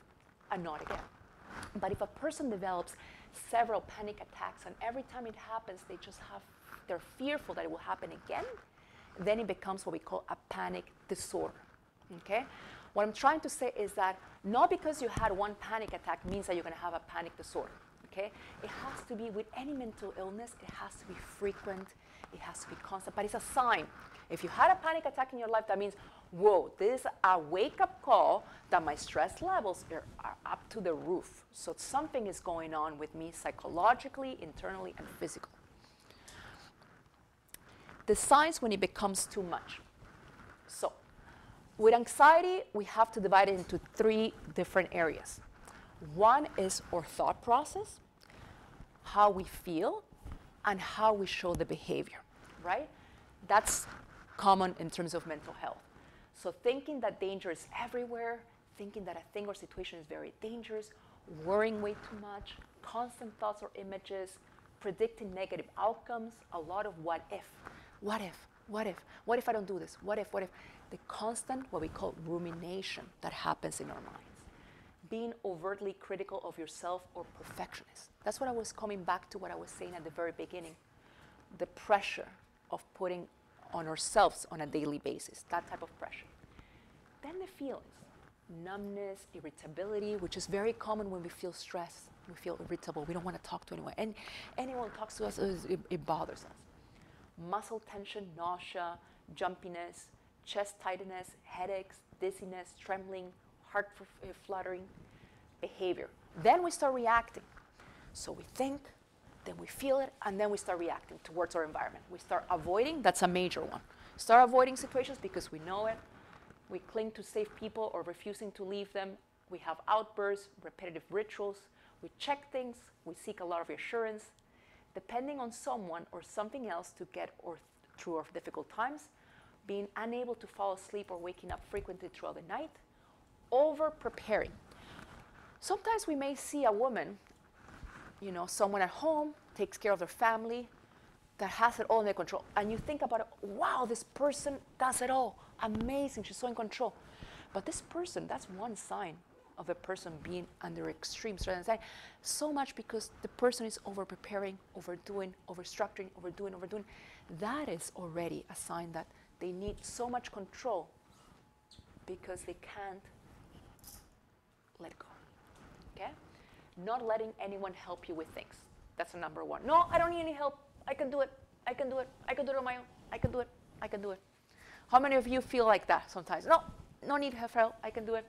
and not again. But if a person develops several panic attacks, and every time it happens, they're fearful that it will happen again, then it becomes what we call a panic disorder. Okay? What I'm trying to say is that not because you had one panic attack means that you're going to have a panic disorder. Okay? It has to be, with any mental illness, it has to be frequent, it has to be constant, but it's a sign. If you had a panic attack in your life, that means, whoa, this is a wake-up call that my stress levels are up to the roof. So something is going on with me psychologically, internally, and physically. The signs when it becomes too much. So with anxiety, we have to divide it into 3 different areas. One is our thought process, how we feel, and how we show the behavior, right? That's common in terms of mental health. So thinking that danger is everywhere, thinking that a thing or situation is very dangerous, worrying way too much, constant thoughts or images, predicting negative outcomes, a lot of what if, what if, what if, what if I don't do this, what if, the constant, what we call rumination that happens in our minds. Being overtly critical of yourself or perfectionist. That's what I was coming back to what I was saying at the very beginning. The pressure of putting on ourselves on a daily basis, that type of pressure. Then the feelings, numbness, irritability, which is very common when we feel stressed, we feel irritable, we don't want to talk to anyone. And anyone talks to us, it bothers us. Muscle tension, nausea, jumpiness, chest tightness, headaches, dizziness, trembling, heart fluttering, behavior. Then we start reacting. So we think, then we feel it, and then we start reacting towards our environment. We start avoiding, that's a major one. Start avoiding situations because we know it. We cling to safe people or refusing to leave them. We have outbursts, repetitive rituals. We check things. We seek a lot of reassurance. Depending on someone or something else to get through our difficult times. Being unable to fall asleep or waking up frequently throughout the night. Over-preparing. Sometimes we may see a woman, someone at home takes care of their family, that has it all under control. And you think about it, wow, this person does it all. Amazing, she's so in control. But this person, that's one sign of a person being under extreme stress and anxiety. So much because the person is over-preparing, overdoing, overstructuring, overdoing. That is already a sign that they need so much control because they can't let go, okay? Not letting anyone help you with things. That's the number one. No, I don't need any help. I can do it. I can do it on my own. I can do it. How many of you feel like that sometimes? No need to have help. I can do it.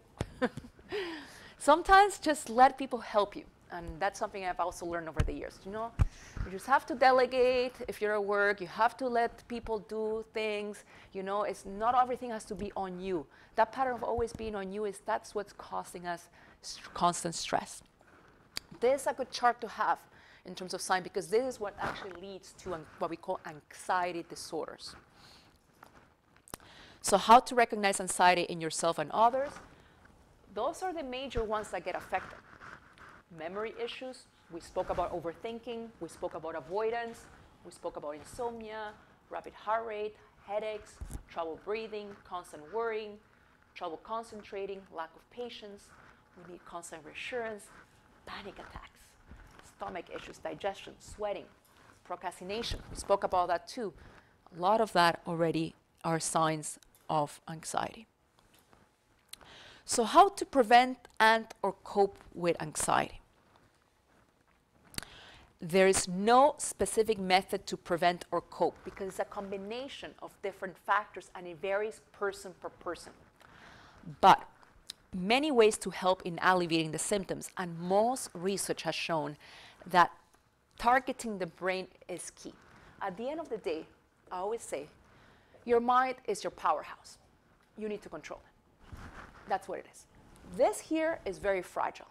Sometimes just let people help you. And that's something I've also learned over the years. You just have to delegate. If you're at work, you have to let people do things. It's not everything has to be on you. That pattern of always being on you that's what's causing us constant stress. This is a good chart to have in terms of sign because this is what actually leads to what we call anxiety disorders. So how to recognize anxiety in yourself and others? Those are the major ones that get affected. Memory issues, we spoke about overthinking, we spoke about avoidance, we spoke about insomnia, rapid heart rate, headaches, trouble breathing, constant worrying, trouble concentrating, lack of patience, we need constant reassurance, panic attacks, stomach issues, digestion, sweating, procrastination. We spoke about that too. A lot of that already are signs of anxiety. So how to prevent or cope with anxiety? There is no specific method to prevent or cope because it's a combination of different factors and it varies person per person. But many ways to help in alleviating the symptoms, and most research has shown that targeting the brain is key. At the end of the day, I always say, your mind is your powerhouse. You need to control it. That's what it is. This here is very fragile.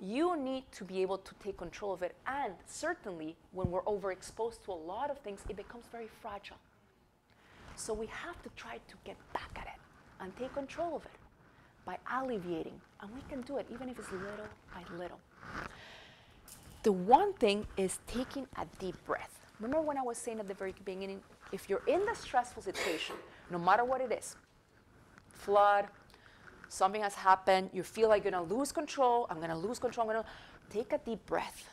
You need to be able to take control of it, and certainly when we're overexposed to a lot of things, it becomes very fragile. So we have to try to get back at it and take control of it by alleviating, and we can do it even if it's little by little. The one thing is taking a deep breath. Remember when I was saying at the very beginning, if you're in the stressful situation, no matter what it is, flood, something has happened, you feel like you're going to lose control, I'm going to lose control, take a deep breath.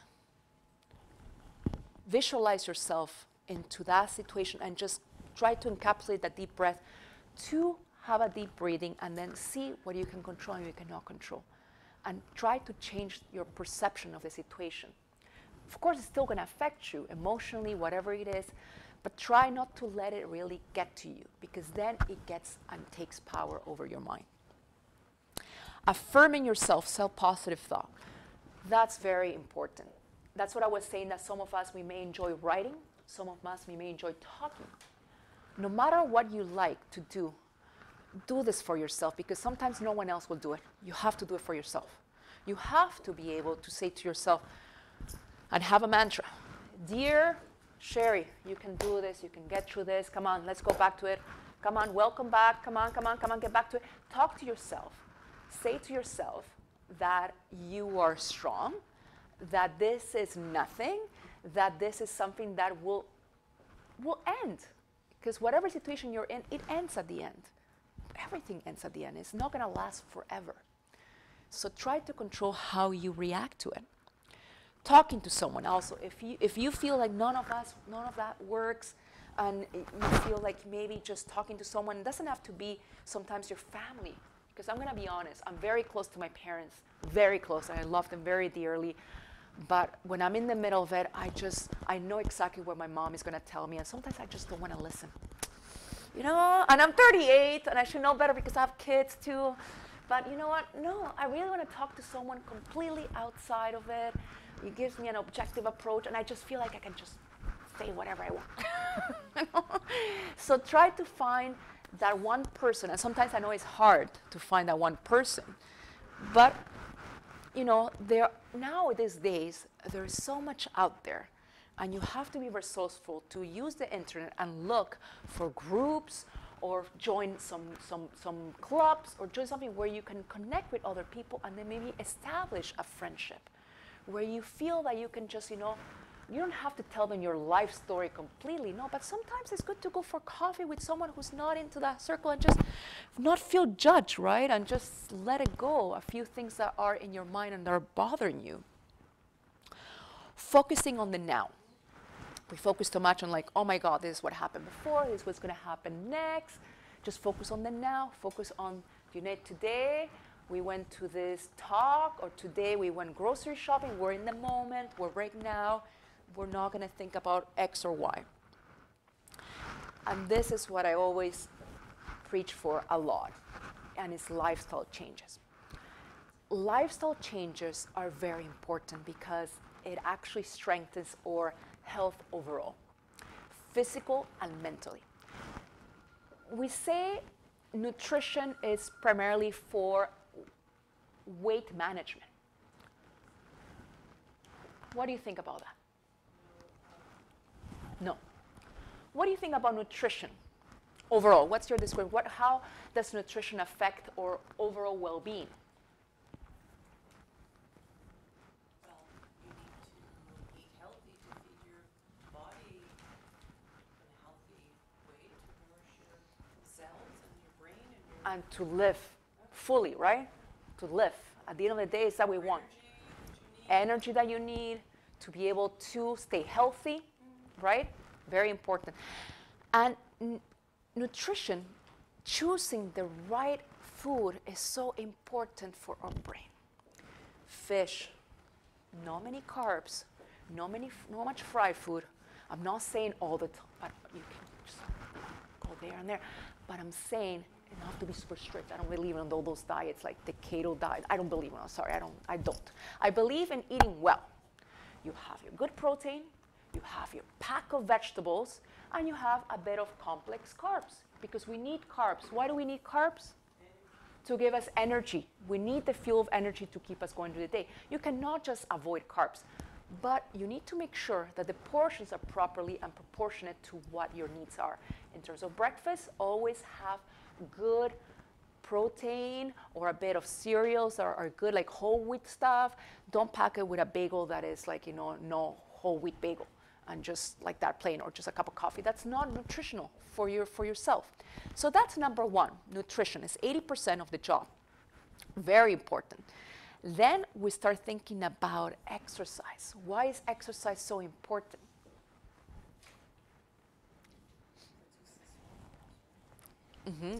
Visualize yourself into that situation and just try to encapsulate that deep breath to have a deep breathing and then see what you can control and you cannot control. And try to change your perception of the situation. Of course, it's still going to affect you emotionally, whatever it is, but try not to let it really get to you because then it gets and takes power over your mind. Affirming yourself, self-positive thought. That's very important. That's what I was saying, that some of us, we may enjoy writing. Some of us, we may enjoy talking. No matter what you like to do this for yourself because sometimes no one else will do it. You have to do it for yourself. You have to be able to say to yourself and have a mantra. Dear Sherry, you can do this. You can get through this. Come on, let's go back to it. Come on, welcome back. Come on, get back to it. Talk to yourself. say to yourself that you are strong, that this is nothing, that this is something that will end. Because whatever situation you're in, it ends at the end. Everything ends at the end. It's not going to last forever. So try to control how you react to it. Talking to someone also. If you feel like none of that works, and you feel like maybe just talking to someone, it doesn't have to be sometimes your family. Because I'm going to be honest, I'm very close to my parents, very close, and I love them very dearly. But when I'm in the middle of it, I know exactly what my mom is going to tell me, and sometimes I just don't want to listen. You know, and I'm 38, and I should know better because I have kids too. But you know what? No, I really want to talk to someone completely outside of it. It gives me an objective approach, and I just feel like I can just say whatever I want. So try to find that one person, and sometimes I know it's hard to find that one person, but you know, these days, there's so much out there, and you have to be resourceful to use the internet and look for groups or join some clubs or join something where you can connect with other people and then maybe establish a friendship where you feel that you can just, you know, you don't have to tell them your life story completely, no, but sometimes it's good to go for coffee with someone who's not into that circle and just not feel judged, right? And just let it go, a few things that are in your mind and that are bothering you. Focusing on the now. We focus too much on like, oh my God, this is what happened before, this is what's gonna happen next. Just focus on the now, focus on, you know, today we went to this talk, or today we went grocery shopping, we're in the moment, we're right now. We're not going to think about X or Y. And this is what I always preach for a lot, and it's lifestyle changes. Lifestyle changes are very important because it actually strengthens our health overall, physical and mentally. We say nutrition is primarily for weight management. What do you think about that? No. What do you think about nutrition overall? What's your description? How does nutrition affect our overall well-being? Well, you need to eat healthy to feed your body in a healthy way to nourish your cells and your brain and your And to live fully, right? To live. At the end of the day, it's that we want. Energy that you need to be able to stay healthy, right? Very important. And nutrition, choosing the right food is so important for our brain. Fish, not many carbs, not much fried food. I'm not saying all the time, but you can just go there and there. But I'm saying you don't have to be super strict. I don't believe in all those diets like the keto diet. I don't believe in them. Sorry, I don't. I believe in eating well. You have your good protein, you have your pack of vegetables, and you have a bit of complex carbs, because we need carbs. Why do we need carbs? To give us energy. We need the fuel of energy to keep us going through the day. You cannot just avoid carbs, but you need to make sure that the portions are properly and proportionate to what your needs are. In terms of breakfast, always have good protein or a bit of cereals are good, like whole wheat stuff. Don't pack it with a bagel that is like, no whole wheat bagel and just like that plain, or just a cup of coffee. That's not nutritional for yourself. So that's number one. Nutrition is 80% of the job. Very important. Then we start thinking about exercise. Why is exercise so important?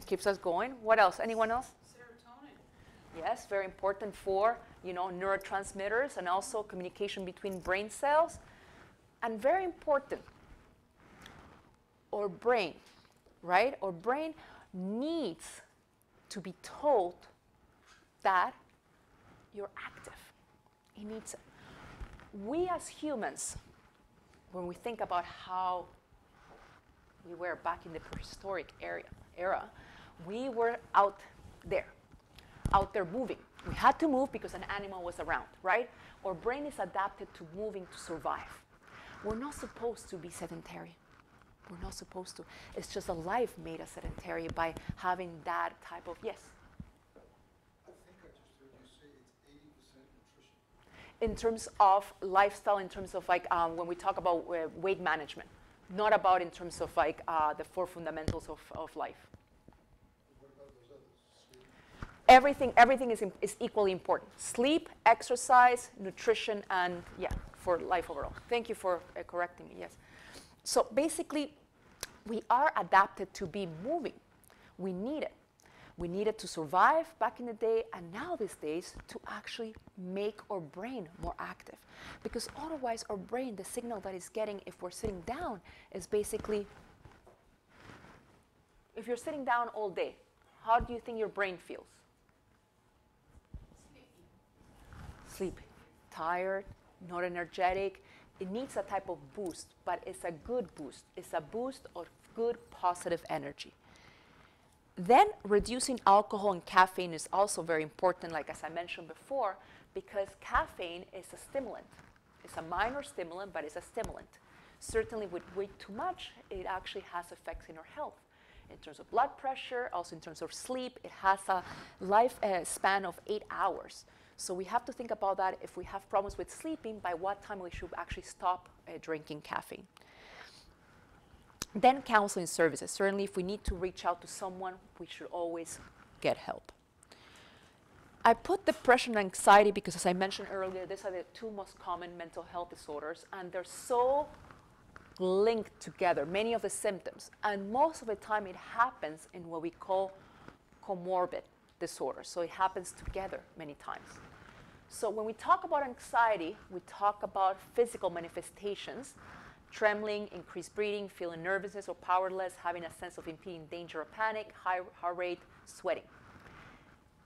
Keeps us going. What else? Anyone else? serotonin. Yes, very important for, neurotransmitters and also communication between brain cells. And very important, our brain, right? Our brain needs to be told that you're active. It needs it. We as humans, when we think about how we were back in the prehistoric era, we were out there moving. We had to move because an animal was around, right? Our brain is adapted to moving to survive. We're not supposed to be sedentary. We're not supposed to. It's just a life made us sedentary by having that type of, yes? I think in terms of lifestyle, in terms of like when we talk about weight management, not about in terms of like the 4 fundamentals of life. What about those others? Sleep? Everything is equally important. Sleep, exercise, nutrition, and yeah, for life overall. Thank you for correcting me, yes. So basically, we are adapted to be moving. We need it. We need it to survive back in the day, and now these days to actually make our brain more active. Because otherwise our brain, the signal that it's getting if we're sitting down is basically, if you're sitting down all day, how do you think your brain feels? Sleepy, tired, not energetic. It needs a type of boost, but it's a good boost. It's a boost of good, positive energy. Then reducing alcohol and caffeine is also very important, like as I mentioned before, because caffeine is a stimulant. It's a minor stimulant, but it's a stimulant. Certainly with way too much, it actually has effects in our health. In terms of blood pressure, also in terms of sleep, it has a life span of 8 hours. So we have to think about that. If we have problems with sleeping, by what time we should actually stop drinking caffeine. Then counseling services. Certainly, if we need to reach out to someone, we should always get help. I put depression and anxiety because, as I mentioned earlier, these are the 2 most common mental health disorders, and they're so linked together, many of the symptoms. And most of the time, it happens in what we call comorbid disorders. So it happens together many times. So when we talk about anxiety, we talk about physical manifestations: trembling, increased breathing, feeling nervousness or powerless, having a sense of impending danger or panic, high heart rate, sweating.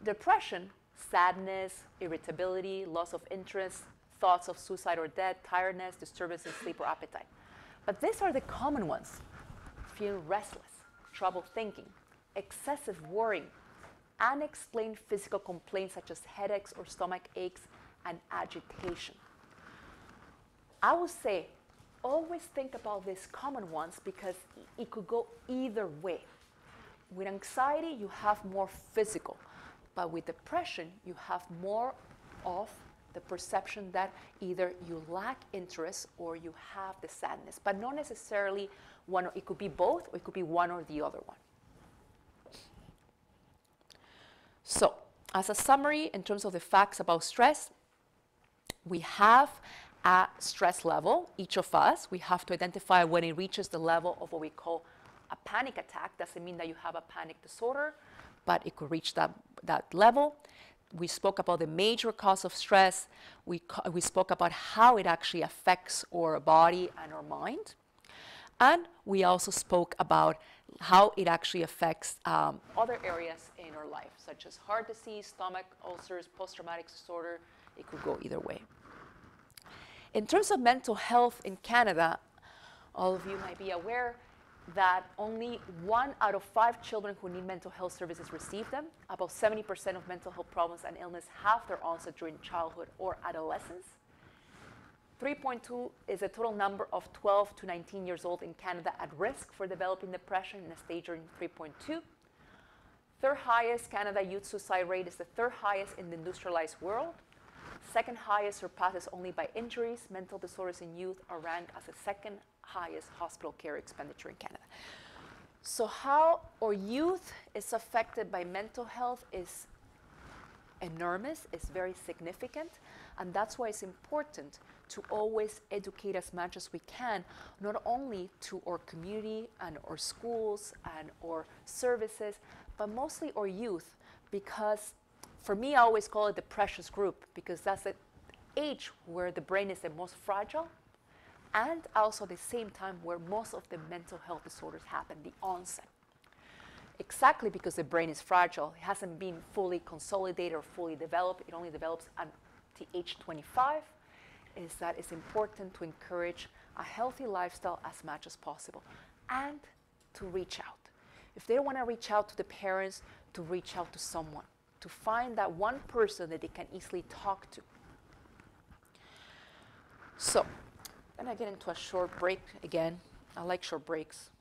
Depression, sadness, irritability, loss of interest, thoughts of suicide or death, tiredness, disturbance in sleep or appetite. But these are the common ones: feeling restless, trouble thinking, excessive worrying, unexplained physical complaints such as headaches or stomach aches, and agitation. I would say always think about these common ones because it could go either way. With anxiety, you have more physical, but with depression, you have more of the perception that either you lack interest or you have the sadness, but not necessarily one. It could be both, or it could be one or the other one. So, as a summary, in terms of the facts about stress, we have a stress level, each of us. We have to identify when it reaches the level of what we call a panic attack. Doesn't mean that you have a panic disorder, but it could reach that level. We spoke about the major cause of stress. We spoke about how it actually affects our body and our mind. And we also spoke about how it actually affects other areas in our life, such as heart disease, stomach ulcers, post-traumatic disorder. It could go either way. In terms of mental health in Canada, all of you might be aware that only 1 out of 5 children who need mental health services receive them. About 70% of mental health problems and illness have their onset during childhood or adolescence. 3.2 is the total number of 12 to 19 years old in Canada at risk for developing depression in a stage during 3.2. Third highest Canada youth suicide rate is the 3rd highest in the industrialized world. 2nd highest surpasses only by injuries. Mental disorders in youth are ranked as the 2nd highest hospital care expenditure in Canada. So how our youth is affected by mental health is enormous, it's very significant, and that's why it's important to always educate as much as we can, not only to our community and our schools and our services, but mostly our youth, because for me, I always call it the precious group, because that's the age where the brain is the most fragile, and also at the same time where most of the mental health disorders happen, the onset. Exactly because the brain is fragile, it hasn't been fully consolidated or fully developed, it only develops at the age 25, is that it's important to encourage a healthy lifestyle as much as possible, and to reach out. If they don't want to reach out to the parents, to reach out to someone, to find that one person that they can easily talk to. So, I'm going to get into a short break again. I like short breaks.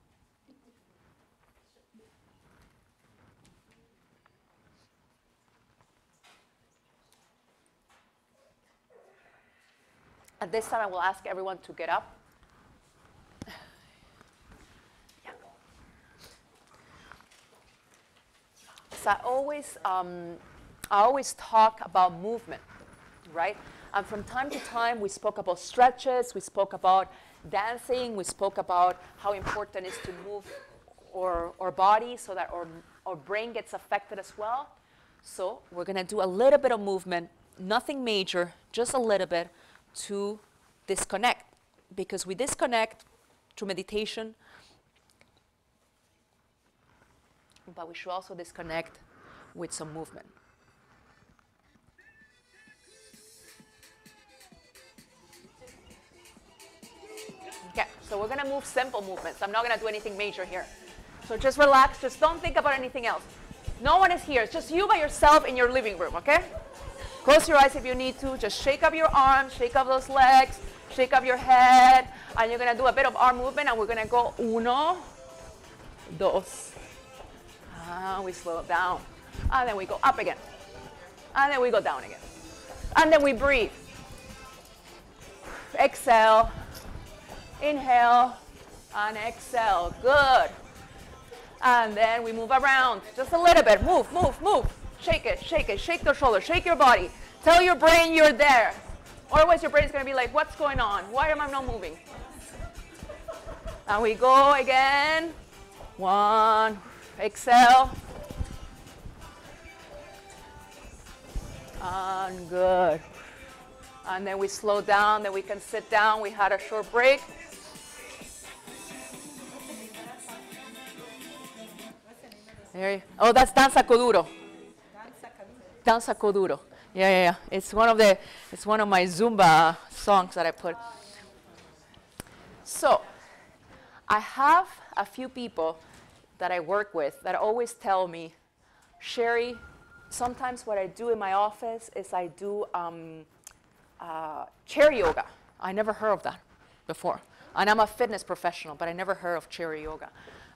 At this time, I will ask everyone to get up. Yeah. So I always talk about movement, right? And from time to time, we spoke about stretches, we spoke about dancing, we spoke about how important it is to move our body so that our brain gets affected as well. So we're going to do a little bit of movement, nothing major, just a little bit to disconnect. Because we disconnect through meditation, but we should also disconnect with some movement. Okay, so we're going to move simple movements. I'm not going to do anything major here. So just relax. Just don't think about anything else. No one is here. It's just you by yourself in your living room, okay? Close your eyes if you need to. Just shake up your arms, shake up those legs, shake up your head. And you're going to do a bit of arm movement. And we're going to go uno, dos. We slow it down. And then we go up again. And then we go down again. And then we breathe. Exhale. Inhale and exhale. Good. And then we move around just a little bit. Move, move, move. Shake it, shake it. Shake your shoulders, shake your body. Tell your brain you're there. Otherwise your brain's going to be like, what's going on? Why am I not moving? And we go again. One. Exhale. And good. And then we slow down. Then we can sit down. We had a short break. Oh, that's danza coduro. Danza coduro. Yeah. It's one of my Zumba songs that I put. So, I have a few people that I work with that always tell me, Sherry, sometimes what I do in my office is I do chair yoga. I never heard of that before. And I'm a fitness professional, but I never heard of chair yoga.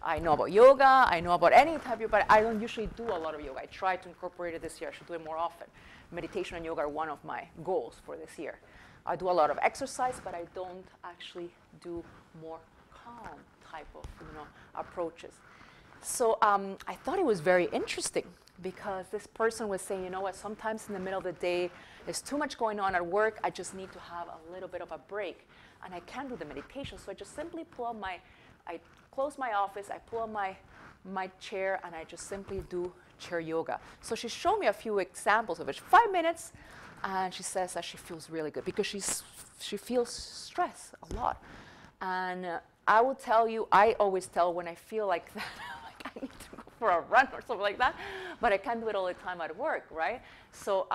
I know about yoga, I know about any type of, but I don't usually do a lot of yoga. I try to incorporate it this year. I should do it more often. Meditation and yoga are one of my goals for this year. I do a lot of exercise, but I don't actually do more calm type of approaches. So I thought it was very interesting because this person was saying, you know what, sometimes in the middle of the day, there's too much going on at work. I just need to have a little bit of a break. And I can't do the meditation, so I just simply I close my office, I pull up my chair, and I just simply do chair yoga. So she showed me a few examples of it. 5 minutes, and she says that she feels really good because she feels stress a lot. And I will tell you, I always tell when I feel like that, like I need to go for a run or something like that, but I can't do it all the time at work, right? So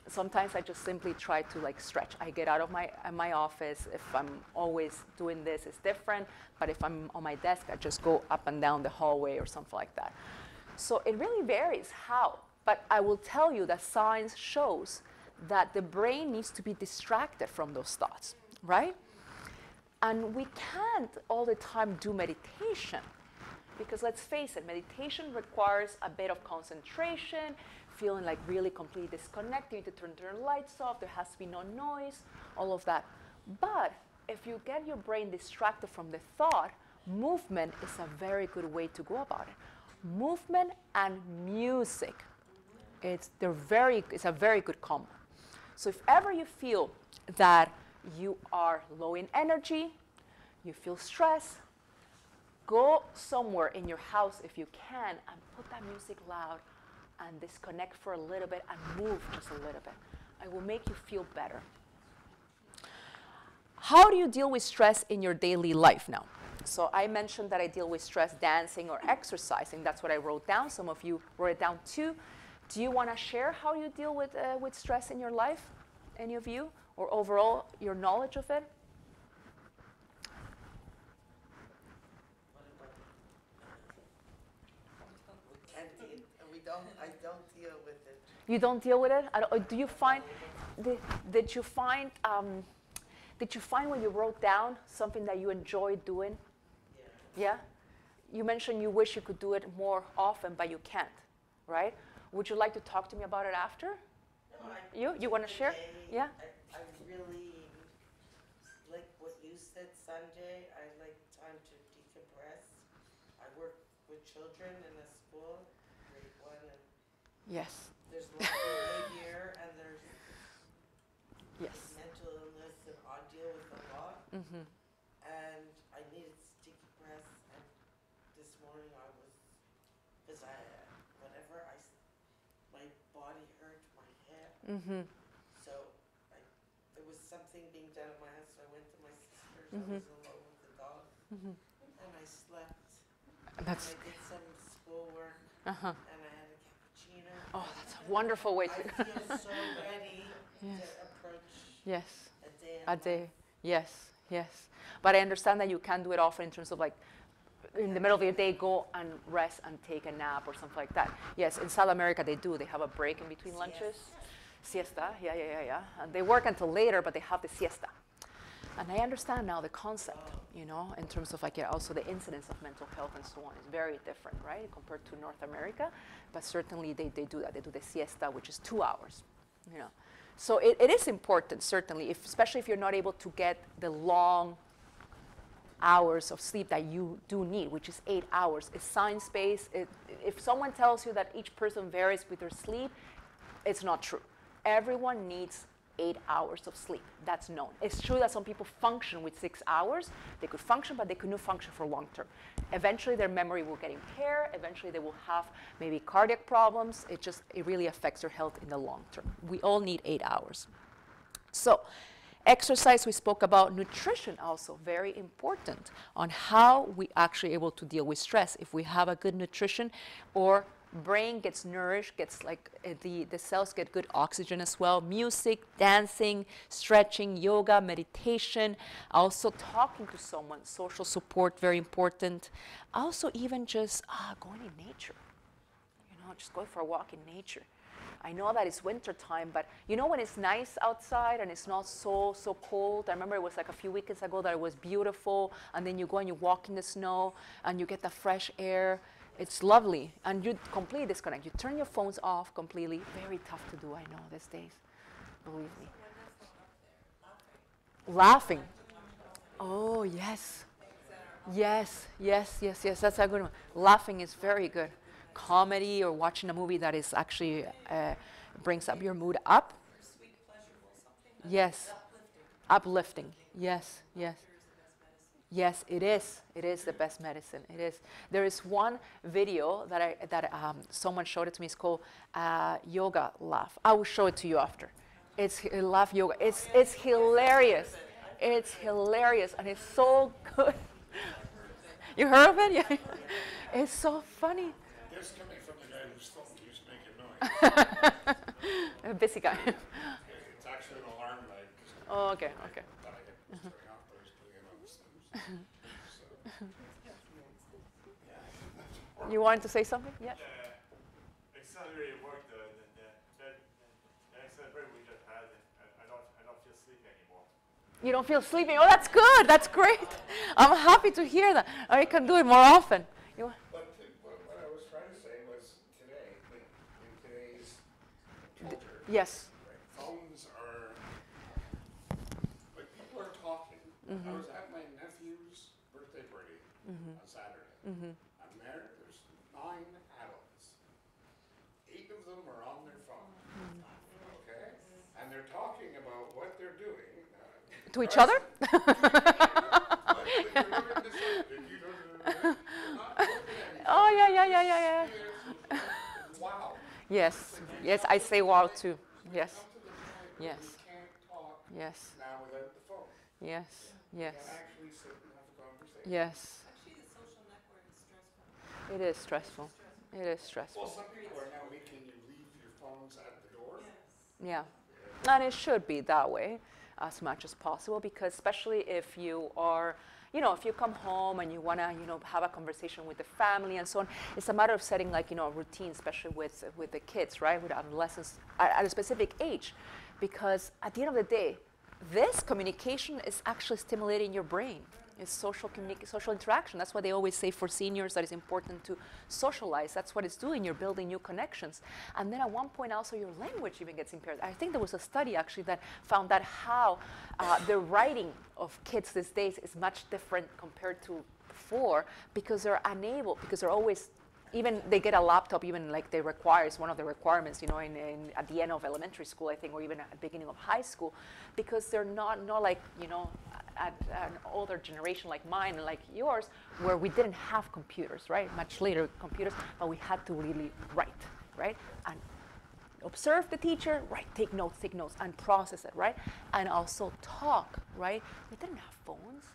sometimes I just simply try to like stretch. I get out of my office. If I'm always doing this, it's different. But if I'm on my desk, I just go up and down the hallway or something like that. So it really varies how. But I will tell you that science shows that the brain needs to be distracted from those thoughts, right? And we can't all the time do meditation. Because let's face it, meditation requires a bit of concentration, feeling like really completely disconnected. You need to turn the lights off. There has to be no noise, all of that. But if you get your brain distracted from the thought, movement is a very good way to go about it. Movement and music, it's a very good combo. So if ever you feel that you are low in energy, you feel stressed, go somewhere in your house if you can and put that music loud and disconnect for a little bit and move just a little bit. It will make you feel better. How do you deal with stress in your daily life now? So I mentioned that I deal with stress dancing or exercising. That's what I wrote down. Some of you wrote it down too. Do you want to share how you deal with stress in your life? Any of you? Or overall, your knowledge of it? I don't deal with it. You don't deal with it? Do you find, did you find when you wrote down something that you enjoyed doing? Yeah? You mentioned you wish you could do it more often, but you can't, right? Would you like to talk to me about it after? No, You want to share? Yeah? I really said Sunday, I like time to decompress. I work with children in a school, grade 1, and Yes. there's a lot of behavior and there's Yes. mental illness, and I deal with a lot. Mm-hmm. And I needed to decompress, and this morning I was, because my body hurt, my head. Mm-hmm. So there was something being done at my house, so I went to my sister's. Mhm. I was alone with the dog, Mm-hmm. and I slept. That's, I did some schoolwork, uh-huh. and I had a cappuccino. Oh, that's a wonderful way I to, feel so ready Yes. to approach yes. a day. A day, yes, yes. But I understand that you can do it often in terms of like, in the middle of your day, go and rest and take a nap or something like that. Yes, in South America they do. They have a break in between lunches. Siesta, yeah. And they work until later, but they have the siesta. And I understand now the concept, you know, in terms of like also the incidence of mental health and so on is very different, right, compared to North America. But certainly they do that. They do the siesta, which is 2 hours, you know. So it is important, certainly, especially if you're not able to get the long hours of sleep that you do need, which is 8 hours. It's science-based. If someone tells you that each person varies with their sleep, it's not true. Everyone needs 8 hours of sleep. That's known. It's true that some people function with 6 hours. They could function, but they couldn't function for long term. Eventually, their memory will get impaired. Eventually, they will have maybe cardiac problems. It really affects their health in the long term. We all need 8 hours. So, exercise, we spoke about. Nutrition also, very important on how we actually able to deal with stress. If we have a good nutrition, or brain gets nourished, gets like the cells get good oxygen as well. Music, dancing, stretching, yoga, meditation, also talking to someone, social support, very important. Also even just going in nature, you know, just going for a walk in nature. I know that it's winter time, but you know when it's nice outside and it's not so cold? I remember it was like a few weekends ago that it was beautiful, and then you go and you walk in the snow and you get the fresh air. It's lovely, and you completely disconnect. You turn your phones off completely. Very tough to do, I know, these days. Believe me. Laughing. Oh, yes. Yes. That's a good one. Laughing is very good. Comedy or watching a movie that is actually brings up your mood up. Yes. Uplifting. Yes. Yes, it is. It is the best medicine. It is. There is one video that someone showed it to me. It's called Yoga Laugh. I will show it to you after. It's Laugh Yoga. It's hilarious. It's hilarious, and it's so good. You heard of it? Yeah. It's so funny. This coming from the guy whose phone keeps making noise. A busy guy. It's actually an alarm light. Oh, okay. That I get turning off, but I was putting it on the snooze. You wanted to say something? Yeah. The accelerated work, the accelerated we just had, I don't feel sleepy anymore. You don't feel sleepy? Oh, that's good. That's great. I'm happy to hear that. I can do it more often. But what I was trying to say was today, in today's culture, Yes. right, phones are, like people are talking. Mm-hmm. I was at my nephew's birthday party on Saturday. Mm-hmm. I'm there, there's 9 adults. 8 of them are on their phone. Okay? And they're talking about what they're doing. To each other? Oh, yeah. Wow. Yes, I say wow too. Yes. We can't talk Yes. now without the phone. Yes. We can't actually sit and have a conversation. Yes. Actually, the social network is stressful. It is stressful. Well, some people are now making you leave your phones at the door. Yeah. And it should be that way as much as possible, because especially if you are, if you come home and you want to, have a conversation with the family and so on, it's a matter of setting like, a routine, especially with the kids, right, with adolescents at a specific age, because at the end of the day, this communication is actually stimulating your brain. It's social interaction. That's why they always say for seniors that it's important to socialize. That's what it's doing. You're building new connections. And then at one point also your language even gets impaired. I think there was a study actually that found that how the writing of kids these days is much different compared to before, because they're unable, because they're always, even they get a laptop, even like they require, it's one of the requirements, you know, at the end of elementary school, I think, or even at the beginning of high school, because they're not like, you know, at an older generation like mine and like yours, where we didn't have computers, right? Much later computers, but we had to really write, right? And observe the teacher, right? Take notes, and process it, right? And also talk, right? We didn't have phones,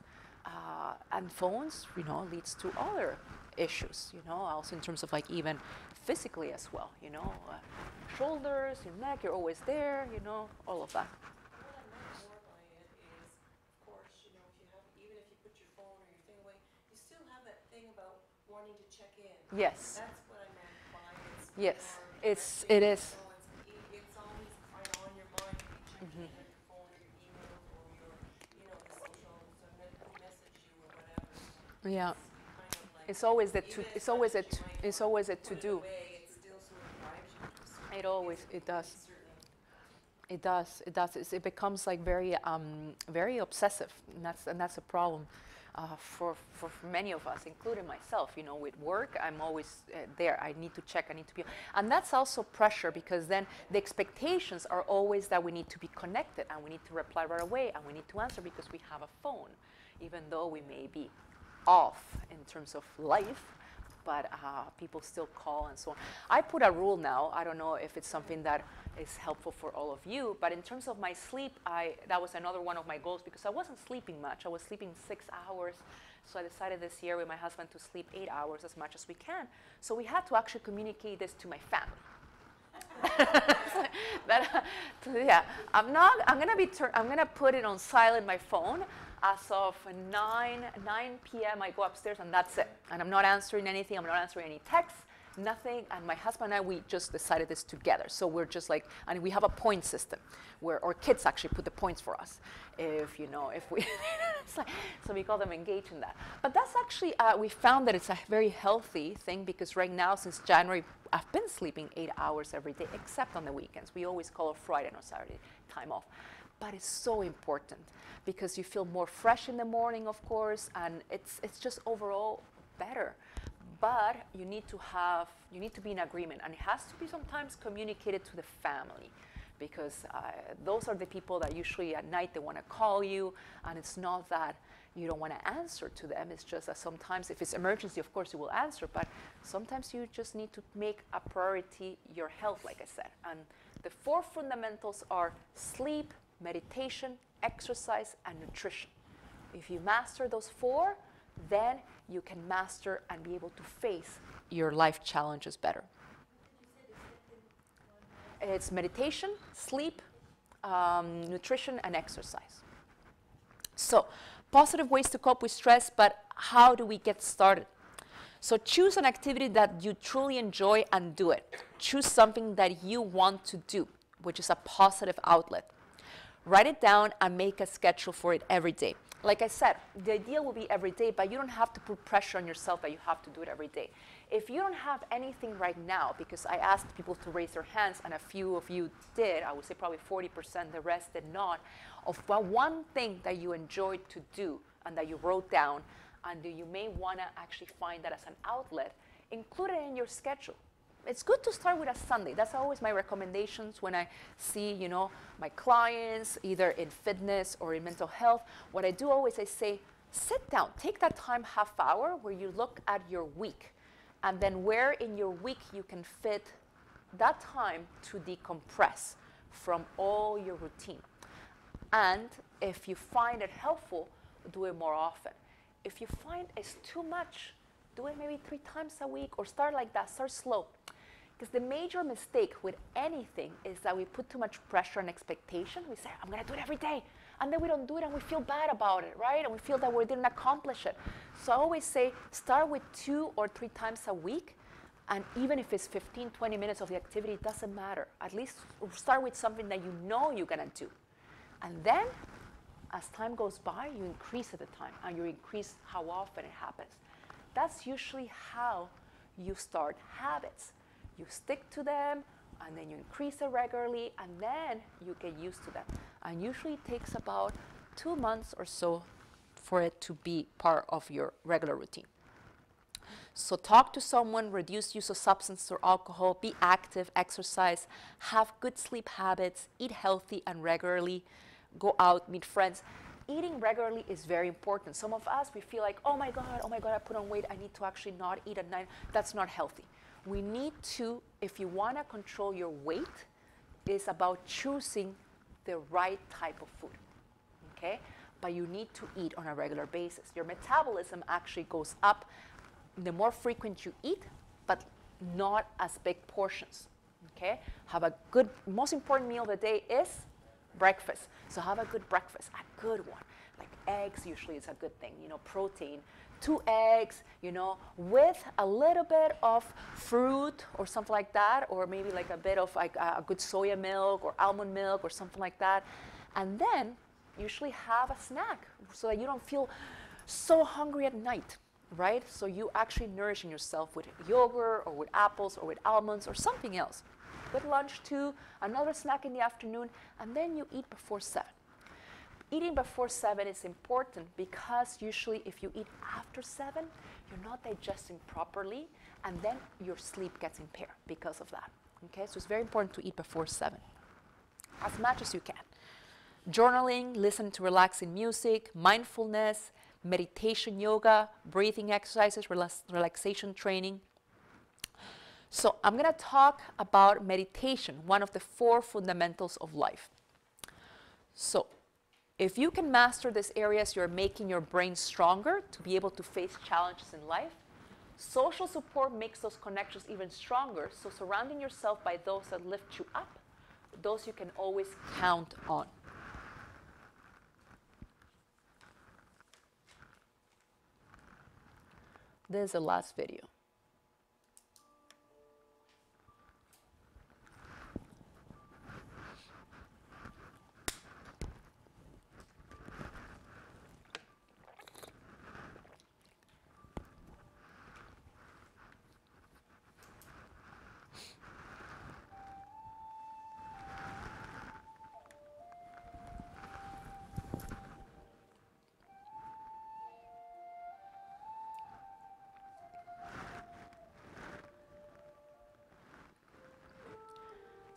and phones, you know, leads to other issues, you know, also in terms of like even physically as well, you know, shoulders, your neck, you're always there, you know, all of that. What I meant more by it is, of course, you know, if you have, even if you put your phone or your thing away, you still have that thing about wanting to check in. Yes. That's what I meant by it's. Yes, more it is. So it's always kind of on your mind to be checking in on your phone or your emails or your, you know, the social, who messaged you or whatever. Yeah. Kind of like, It's always a to, even it's always a, if you might it's always a put it to-do. away, it still sort of drives you to a certain It always, place, it does. certain- It does. It does. It becomes like very, very obsessive, and that's a problem for many of us, including myself. You know, with work, I'm always there. I need to check. I need to be, and that's also pressure, because then the expectations are always that we need to be connected and we need to reply right away and we need to answer because we have a phone, even though we may be off in terms of life. But people still call and so on. I put a rule now. I don't know if it's something that is helpful for all of you, but in terms of my sleep, that was another one of my goals, because I wasn't sleeping much. I was sleeping 6 hours. So I decided this year with my husband to sleep 8 hours as much as we can. So we had to actually communicate this to my family. Yeah, I'm gonna put it on silent, my phone. As of 9 p.m. I go upstairs and that's it. And I'm not answering anything. I'm not answering any texts, nothing. And my husband and I, we just decided this together. So we're just like, and we have a point system where our kids actually put the points for us. If, you know, if we, so we call them engaged in that. But that's actually, we found that it's a very healthy thing, because right now, since January, I've been sleeping 8 hours every day, except on the weekends. We always call it Friday or Saturday time off. But it's so important, because you feel more fresh in the morning, of course, and it's just overall better. But you need to be in agreement, and it has to be sometimes communicated to the family, because those are the people that usually at night they want to call you, and it's not that you don't want to answer to them. It's just that sometimes if it's emergency, of course you will answer, but sometimes you just need to make a priority your health, like I said. And the 4 fundamentals are sleep, meditation, exercise, and nutrition. If you master those 4, then you can master and be able to face your life challenges better. It's meditation, sleep, nutrition, and exercise. So, positive ways to cope with stress, but how do we get started? So choose an activity that you truly enjoy and do it. Choose something that you want to do, which is a positive outlet. Write it down and make a schedule for it every day. Like I said, the ideal will be every day, but you don't have to put pressure on yourself that you have to do it every day. If you don't have anything right now, because I asked people to raise their hands and a few of you did, I would say probably 40%, the rest did not, of one thing that you enjoyed to do and that you wrote down, and you may want to actually find that as an outlet, include it in your schedule. It's good to start with a Sunday. That's always my recommendations when I see, you know, my clients, either in fitness or in mental health. What I do always, I say, sit down, take that time, half hour, where you look at your week, and then where in your week you can fit that time to decompress from all your routine. And if you find it helpful, do it more often. If you find it's too much, do it maybe 3 times a week, or start like that, start slow. Because the major mistake with anything is that we put too much pressure and expectation. We say, I'm going to do it every day. And then we don't do it and we feel bad about it, right? And we feel that we didn't accomplish it. So I always say, start with 2 or 3 times a week. And even if it's 15, 20 minutes of the activity, it doesn't matter. At least start with something that you know you're going to do. And then As time goes by, you increase the time, and you increase how often it happens. That's usually how you start habits. You stick to them, and then you increase it regularly, and then you get used to them. And usually it takes about 2 months or so for it to be part of your regular routine. So talk to someone, reduce use of substance or alcohol, be active, exercise, have good sleep habits, eat healthy and regularly, go out, meet friends. Eating regularly is very important. Some of us, we feel like, oh my God, I put on weight. I need to actually not eat at night. That's not healthy. We need to, if you want to control your weight, it's about choosing the right type of food, okay? But you need to eat on a regular basis. Your metabolism actually goes up the more frequent you eat, but not as big portions, okay? Have a good, most important meal of the day is breakfast. So have a good breakfast, a good one. Like eggs usually is a good thing, you know, protein. 2 eggs, you know, with a little bit of fruit or something like that, or maybe like a bit of like a good soya milk or almond milk or something like that. And then usually have a snack so that you don't feel so hungry at night, right? So you actually nourishing yourself with yogurt or with apples or with almonds or something else. Good lunch too, another snack in the afternoon, and then you eat before 7. Eating before 7 is important because usually if you eat after 7, you're not digesting properly, and then your sleep gets impaired because of that. Okay, so it's very important to eat before 7, as much as you can. Journaling, listen to relaxing music, mindfulness, meditation, yoga, breathing exercises, relaxation training. So I'm going to talk about meditation, one of the 4 fundamentals of life. So if you can master these areas, you're making your brain stronger to be able to face challenges in life. Social support makes those connections even stronger, so surrounding yourself by those that lift you up, those you can always count on. This is the last video.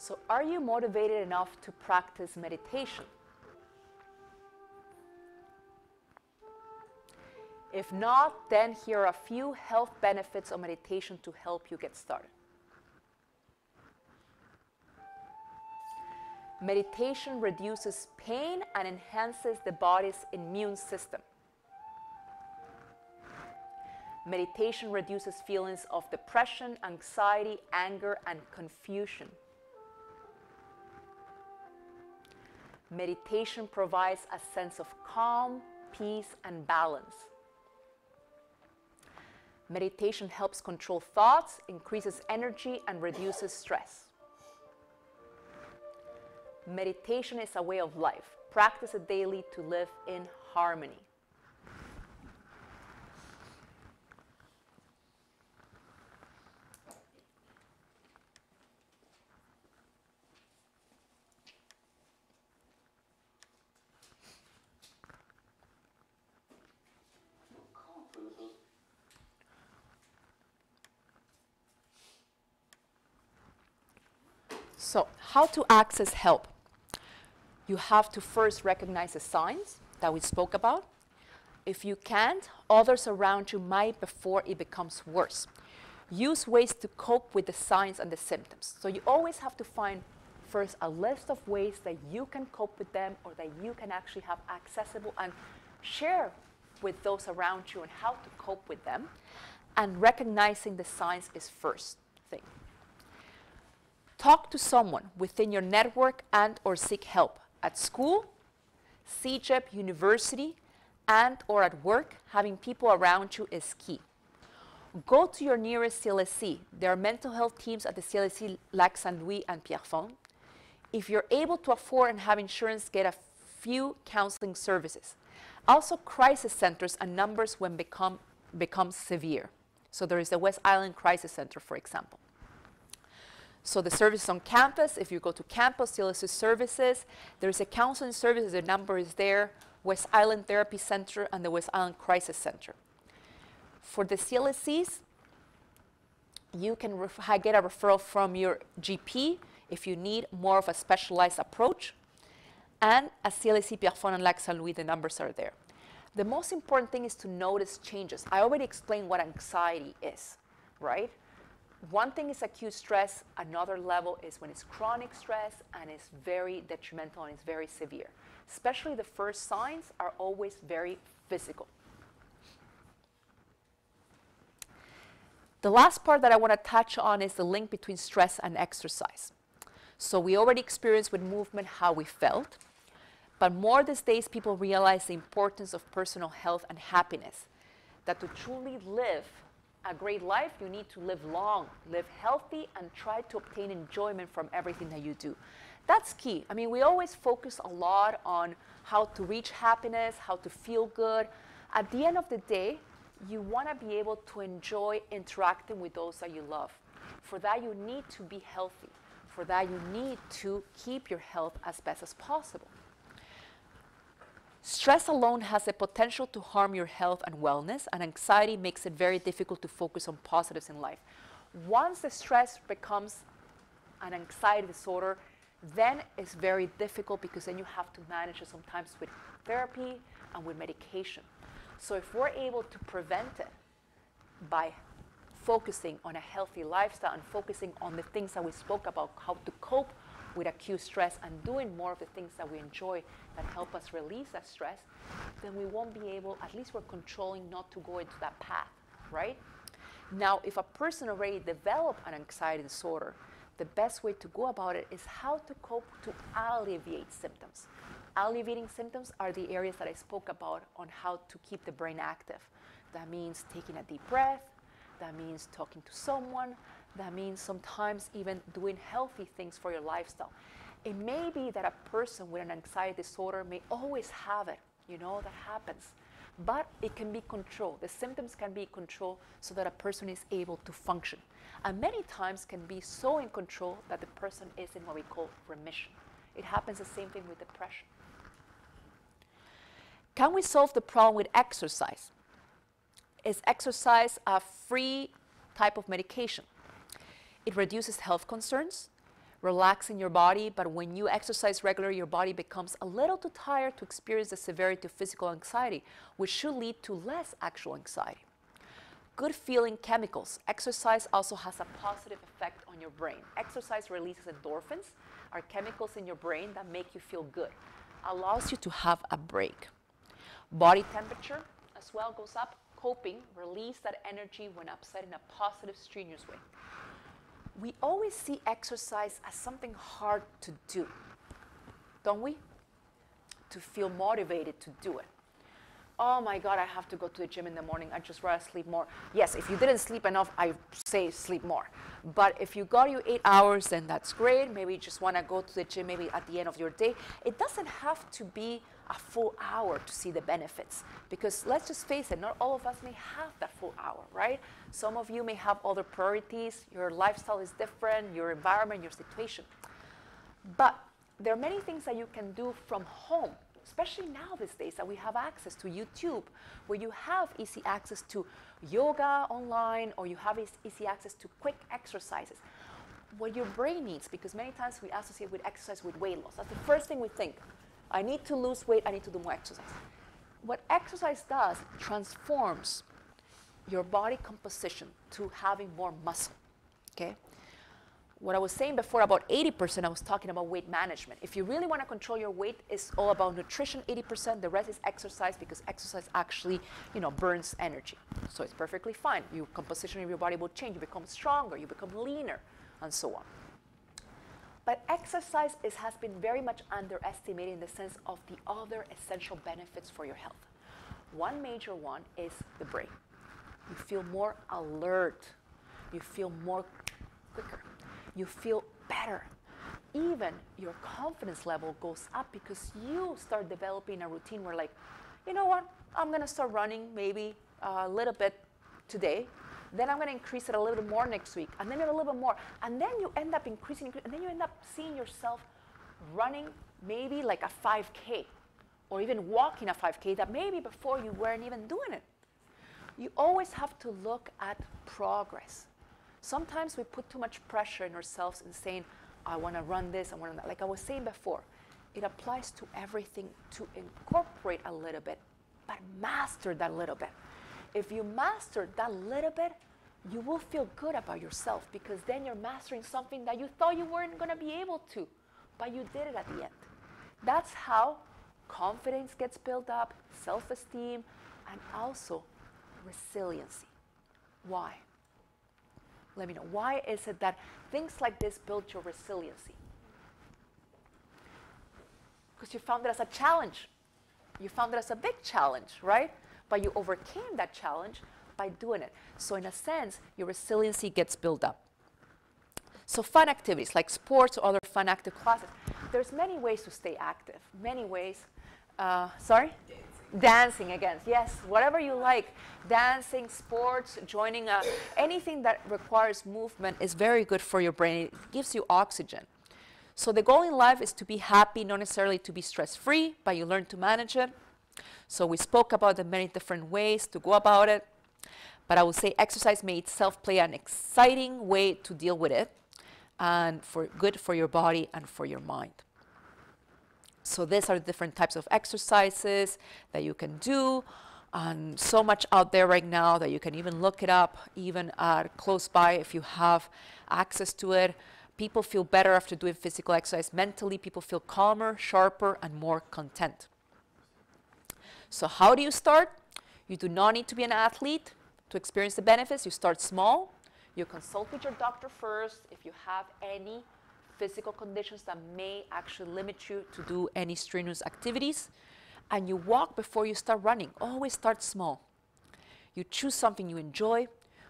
So are you motivated enough to practice meditation? If not, then here are a few health benefits of meditation to help you get started. Meditation reduces pain and enhances the body's immune system. Meditation reduces feelings of depression, anxiety, anger, and confusion. Meditation provides a sense of calm, peace, and balance. Meditation helps control thoughts, increases energy, and reduces stress. Meditation is a way of life. Practice it daily to live in harmony. So, how to access help? You have to first recognize the signs that we spoke about. If you can't, others around you might before it becomes worse. Use ways to cope with the signs and the symptoms. So you always have to find first a list of ways that you can cope with them or that you can actually have accessible and share with those around you on how to cope with them. And recognizing the signs is first thing. Talk to someone within your network and or seek help at school, CEGEP, university, and or at work. Having people around you is key. Go to your nearest CLSC. There are mental health teams at the CLSC Lac Saint Louis and Pierrefonds. If you're able to afford and have insurance, get a few counseling services. Also, crisis centers and numbers when become severe. So there is the West Island Crisis Center, for example. So the service on campus, if you go to campus, CLSC services, there's a counseling service, the number is there, West Island Therapy Center and the West Island Crisis Center. For the CLSCs, you can get a referral from your GP if you need more of a specialized approach. And at CLSC Pierrefonds and Lac Saint Louis, the numbers are there. The most important thing is to notice changes. I already explained what anxiety is, right? One thing is acute stress, another level is when it's chronic stress and it's very detrimental and it's very severe. Especially the first signs are always very physical. The last part that I want to touch on is the link between stress and exercise. So we already experienced with movement how we felt, but more these days people realize the importance of personal health and happiness, that to truly live a great life, you need to live long, live healthy, and try to obtain enjoyment from everything that you do. That's key. I mean, we always focus a lot on how to reach happiness, how to feel good. At the end of the day, you want to be able to enjoy interacting with those that you love. For that, you need to be healthy. For that, you need to keep your health as best as possible. Stress alone has the potential to harm your health and wellness, and anxiety makes it very difficult to focus on positives in life. Once the stress becomes an anxiety disorder, then it's very difficult because then you have to manage it sometimes with therapy and with medication. So if we're able to prevent it by focusing on a healthy lifestyle and focusing on the things that we spoke about, how to cope with acute stress and doing more of the things that we enjoy that help us release that stress, then we won't be able, at least we're controlling not to go into that path, right? Now, if a person already developed an anxiety disorder, the best way to go about it is how to cope to alleviate symptoms. Alleviating symptoms are the areas that I spoke about on how to keep the brain active. That means taking a deep breath, that means talking to someone, that means sometimes even doing healthy things for your lifestyle. It may be that a person with an anxiety disorder may always have it, that happens. But it can be controlled. The symptoms can be controlled so that a person is able to function. And many times can be so in control that the person is in what we call remission. It happens the same thing with depression. Can we solve the problem with exercise? Is exercise a free type of medication? It reduces health concerns, relaxing your body, but when you exercise regularly, your body becomes a little too tired to experience the severity of physical anxiety, which should lead to less actual anxiety. Good feeling chemicals. Exercise also has a positive effect on your brain. Exercise releases endorphins, are chemicals in your brain that make you feel good, allows you to have a break. Body temperature as well goes up. Coping, release that energy when upset in a positive, strenuous way. We always see exercise as something hard to do, don't we? To feel motivated to do it. Oh my God, I have to go to the gym in the morning. I'd just rather sleep more. Yes, if you didn't sleep enough, I say sleep more. But if you got your 8 hours, then that's great. Maybe you just want to go to the gym maybe at the end of your day. It doesn't have to be a full hour to see the benefits. Because let's just face it, not all of us may have that full hour, right? Some of you may have other priorities. Your lifestyle is different, your environment, your situation. But there are many things that you can do from home, especially now these days that we have access to YouTube, where you have easy access to yoga online, or you have easy access to quick exercises. What your brain needs, because many times we associate with exercise with weight loss. That's the first thing we think. I need to lose weight, I need to do more exercise. What exercise does, transforms your body composition to having more muscle, okay? What I was saying before about 80%, I was talking about weight management. If you really want to control your weight, it's all about nutrition, 80%. The rest is exercise, because exercise actually, burns energy. So it's perfectly fine. Your composition of your body will change. You become stronger, you become leaner, and so on. But exercise has been very much underestimated in the sense of the other essential benefits for your health. One major one is the brain. You feel more alert. You feel more quicker. You feel better. even your confidence level goes up because you start developing a routine where like, you know what, I'm going to start running maybe a little bit today. Then I'm going to increase it a little bit more next week, and then a little bit more. And then you end up increasing, and then you end up seeing yourself running maybe like a 5K, or even walking a 5K that maybe before you weren't even doing it. You always have to look at progress. Sometimes we put too much pressure in ourselves in saying, I want to run this, I want to, like I was saying before, it applies to everything to incorporate a little bit, but master that little bit. If you master that little bit, you will feel good about yourself because then you're mastering something that you thought you weren't going to be able to, but you did it at the end. That's how confidence gets built up, self-esteem, and also resiliency. Why? Let me know. Why is it that things like this build your resiliency? Because you found it as a challenge. You found it as a big challenge, right? But you overcame that challenge by doing it. So in a sense, your resiliency gets built up. So fun activities like sports or other fun active classes. There's many ways to stay active. Many ways. Sorry? Dancing again. Yes, whatever you like. Dancing, sports, joining anything that requires movement is very good for your brain. It gives you oxygen. So the goal in life is to be happy, not necessarily to be stress-free, but you learn to manage it. So we spoke about the many different ways to go about it. But I would say exercise made self-play an exciting way to deal with it and good for your body and for your mind. So these are the different types of exercises that you can do. And so much out there right now that you can even look it up, even close by if you have access to it. People feel better after doing physical exercise. Mentally, people feel calmer, sharper, and more content. So how do you start? You do not need to be an athlete to experience the benefits. You start small. You consult with your doctor first if you have any physical conditions that may actually limit you to do any strenuous activities. And you walk before you start running. Always start small. You choose something you enjoy.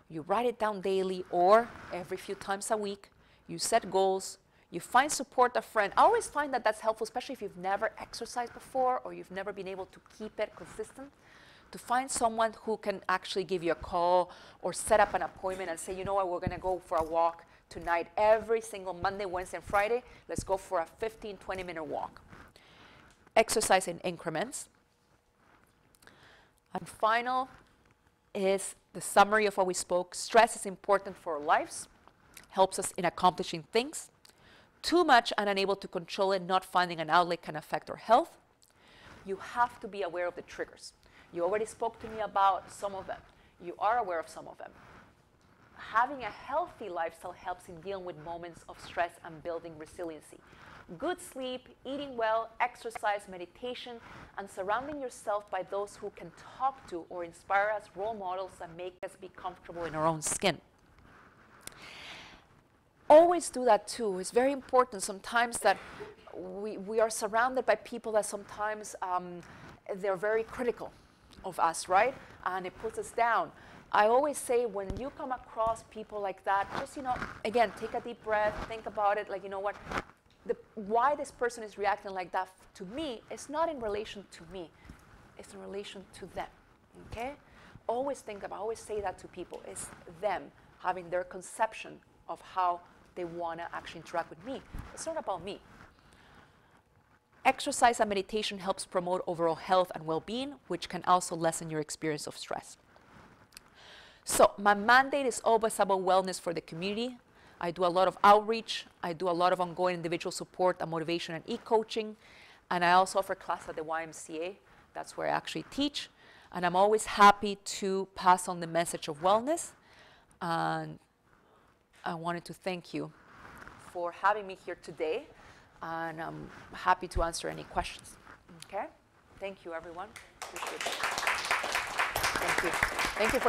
You write it down daily or every few times a week. You set goals. You find support, a friend. I always find that that's helpful, especially if you've never exercised before or you've never been able to keep it consistent, to find someone who can actually give you a call or set up an appointment and say, you know what, we're going to go for a walk tonight every single Monday, Wednesday, and Friday. Let's go for a 15, 20-minute walk. Exercise in increments. And final is the summary of what we spoke. Stress is important for our lives, helps us in accomplishing things. Too much and unable to control it, not finding an outlet can affect our health. You have to be aware of the triggers. You already spoke to me about some of them. You are aware of some of them. Having a healthy lifestyle helps in dealing with moments of stress and building resiliency. Good sleep, eating well, exercise, meditation, and surrounding yourself by those who can talk to or inspire us, role models that make us be comfortable in our own skin. Always do that too. It's very important sometimes that we are surrounded by people that sometimes they're very critical of us, right? And it puts us down. I always say when you come across people like that, just, you know, again, take a deep breath, think about it, like, you know what, why this person is reacting like that to me, it's not in relation to me, it's in relation to them, okay? Always think about, always say that to people, it's them having their conception of how they want to actually interact with me. It's not about me. Exercise and meditation helps promote overall health and well-being, which can also lessen your experience of stress. So my mandate is always about wellness for the community. I do a lot of outreach. I do a lot of ongoing individual support and motivation and e-coaching. And I also offer class at the YMCA. That's where I actually teach. And I'm always happy to pass on the message of wellness. And I wanted to thank you for having me here today. And I'm happy to answer any questions. Okay? Thank you, everyone. Appreciate it. Thank you. Thank you for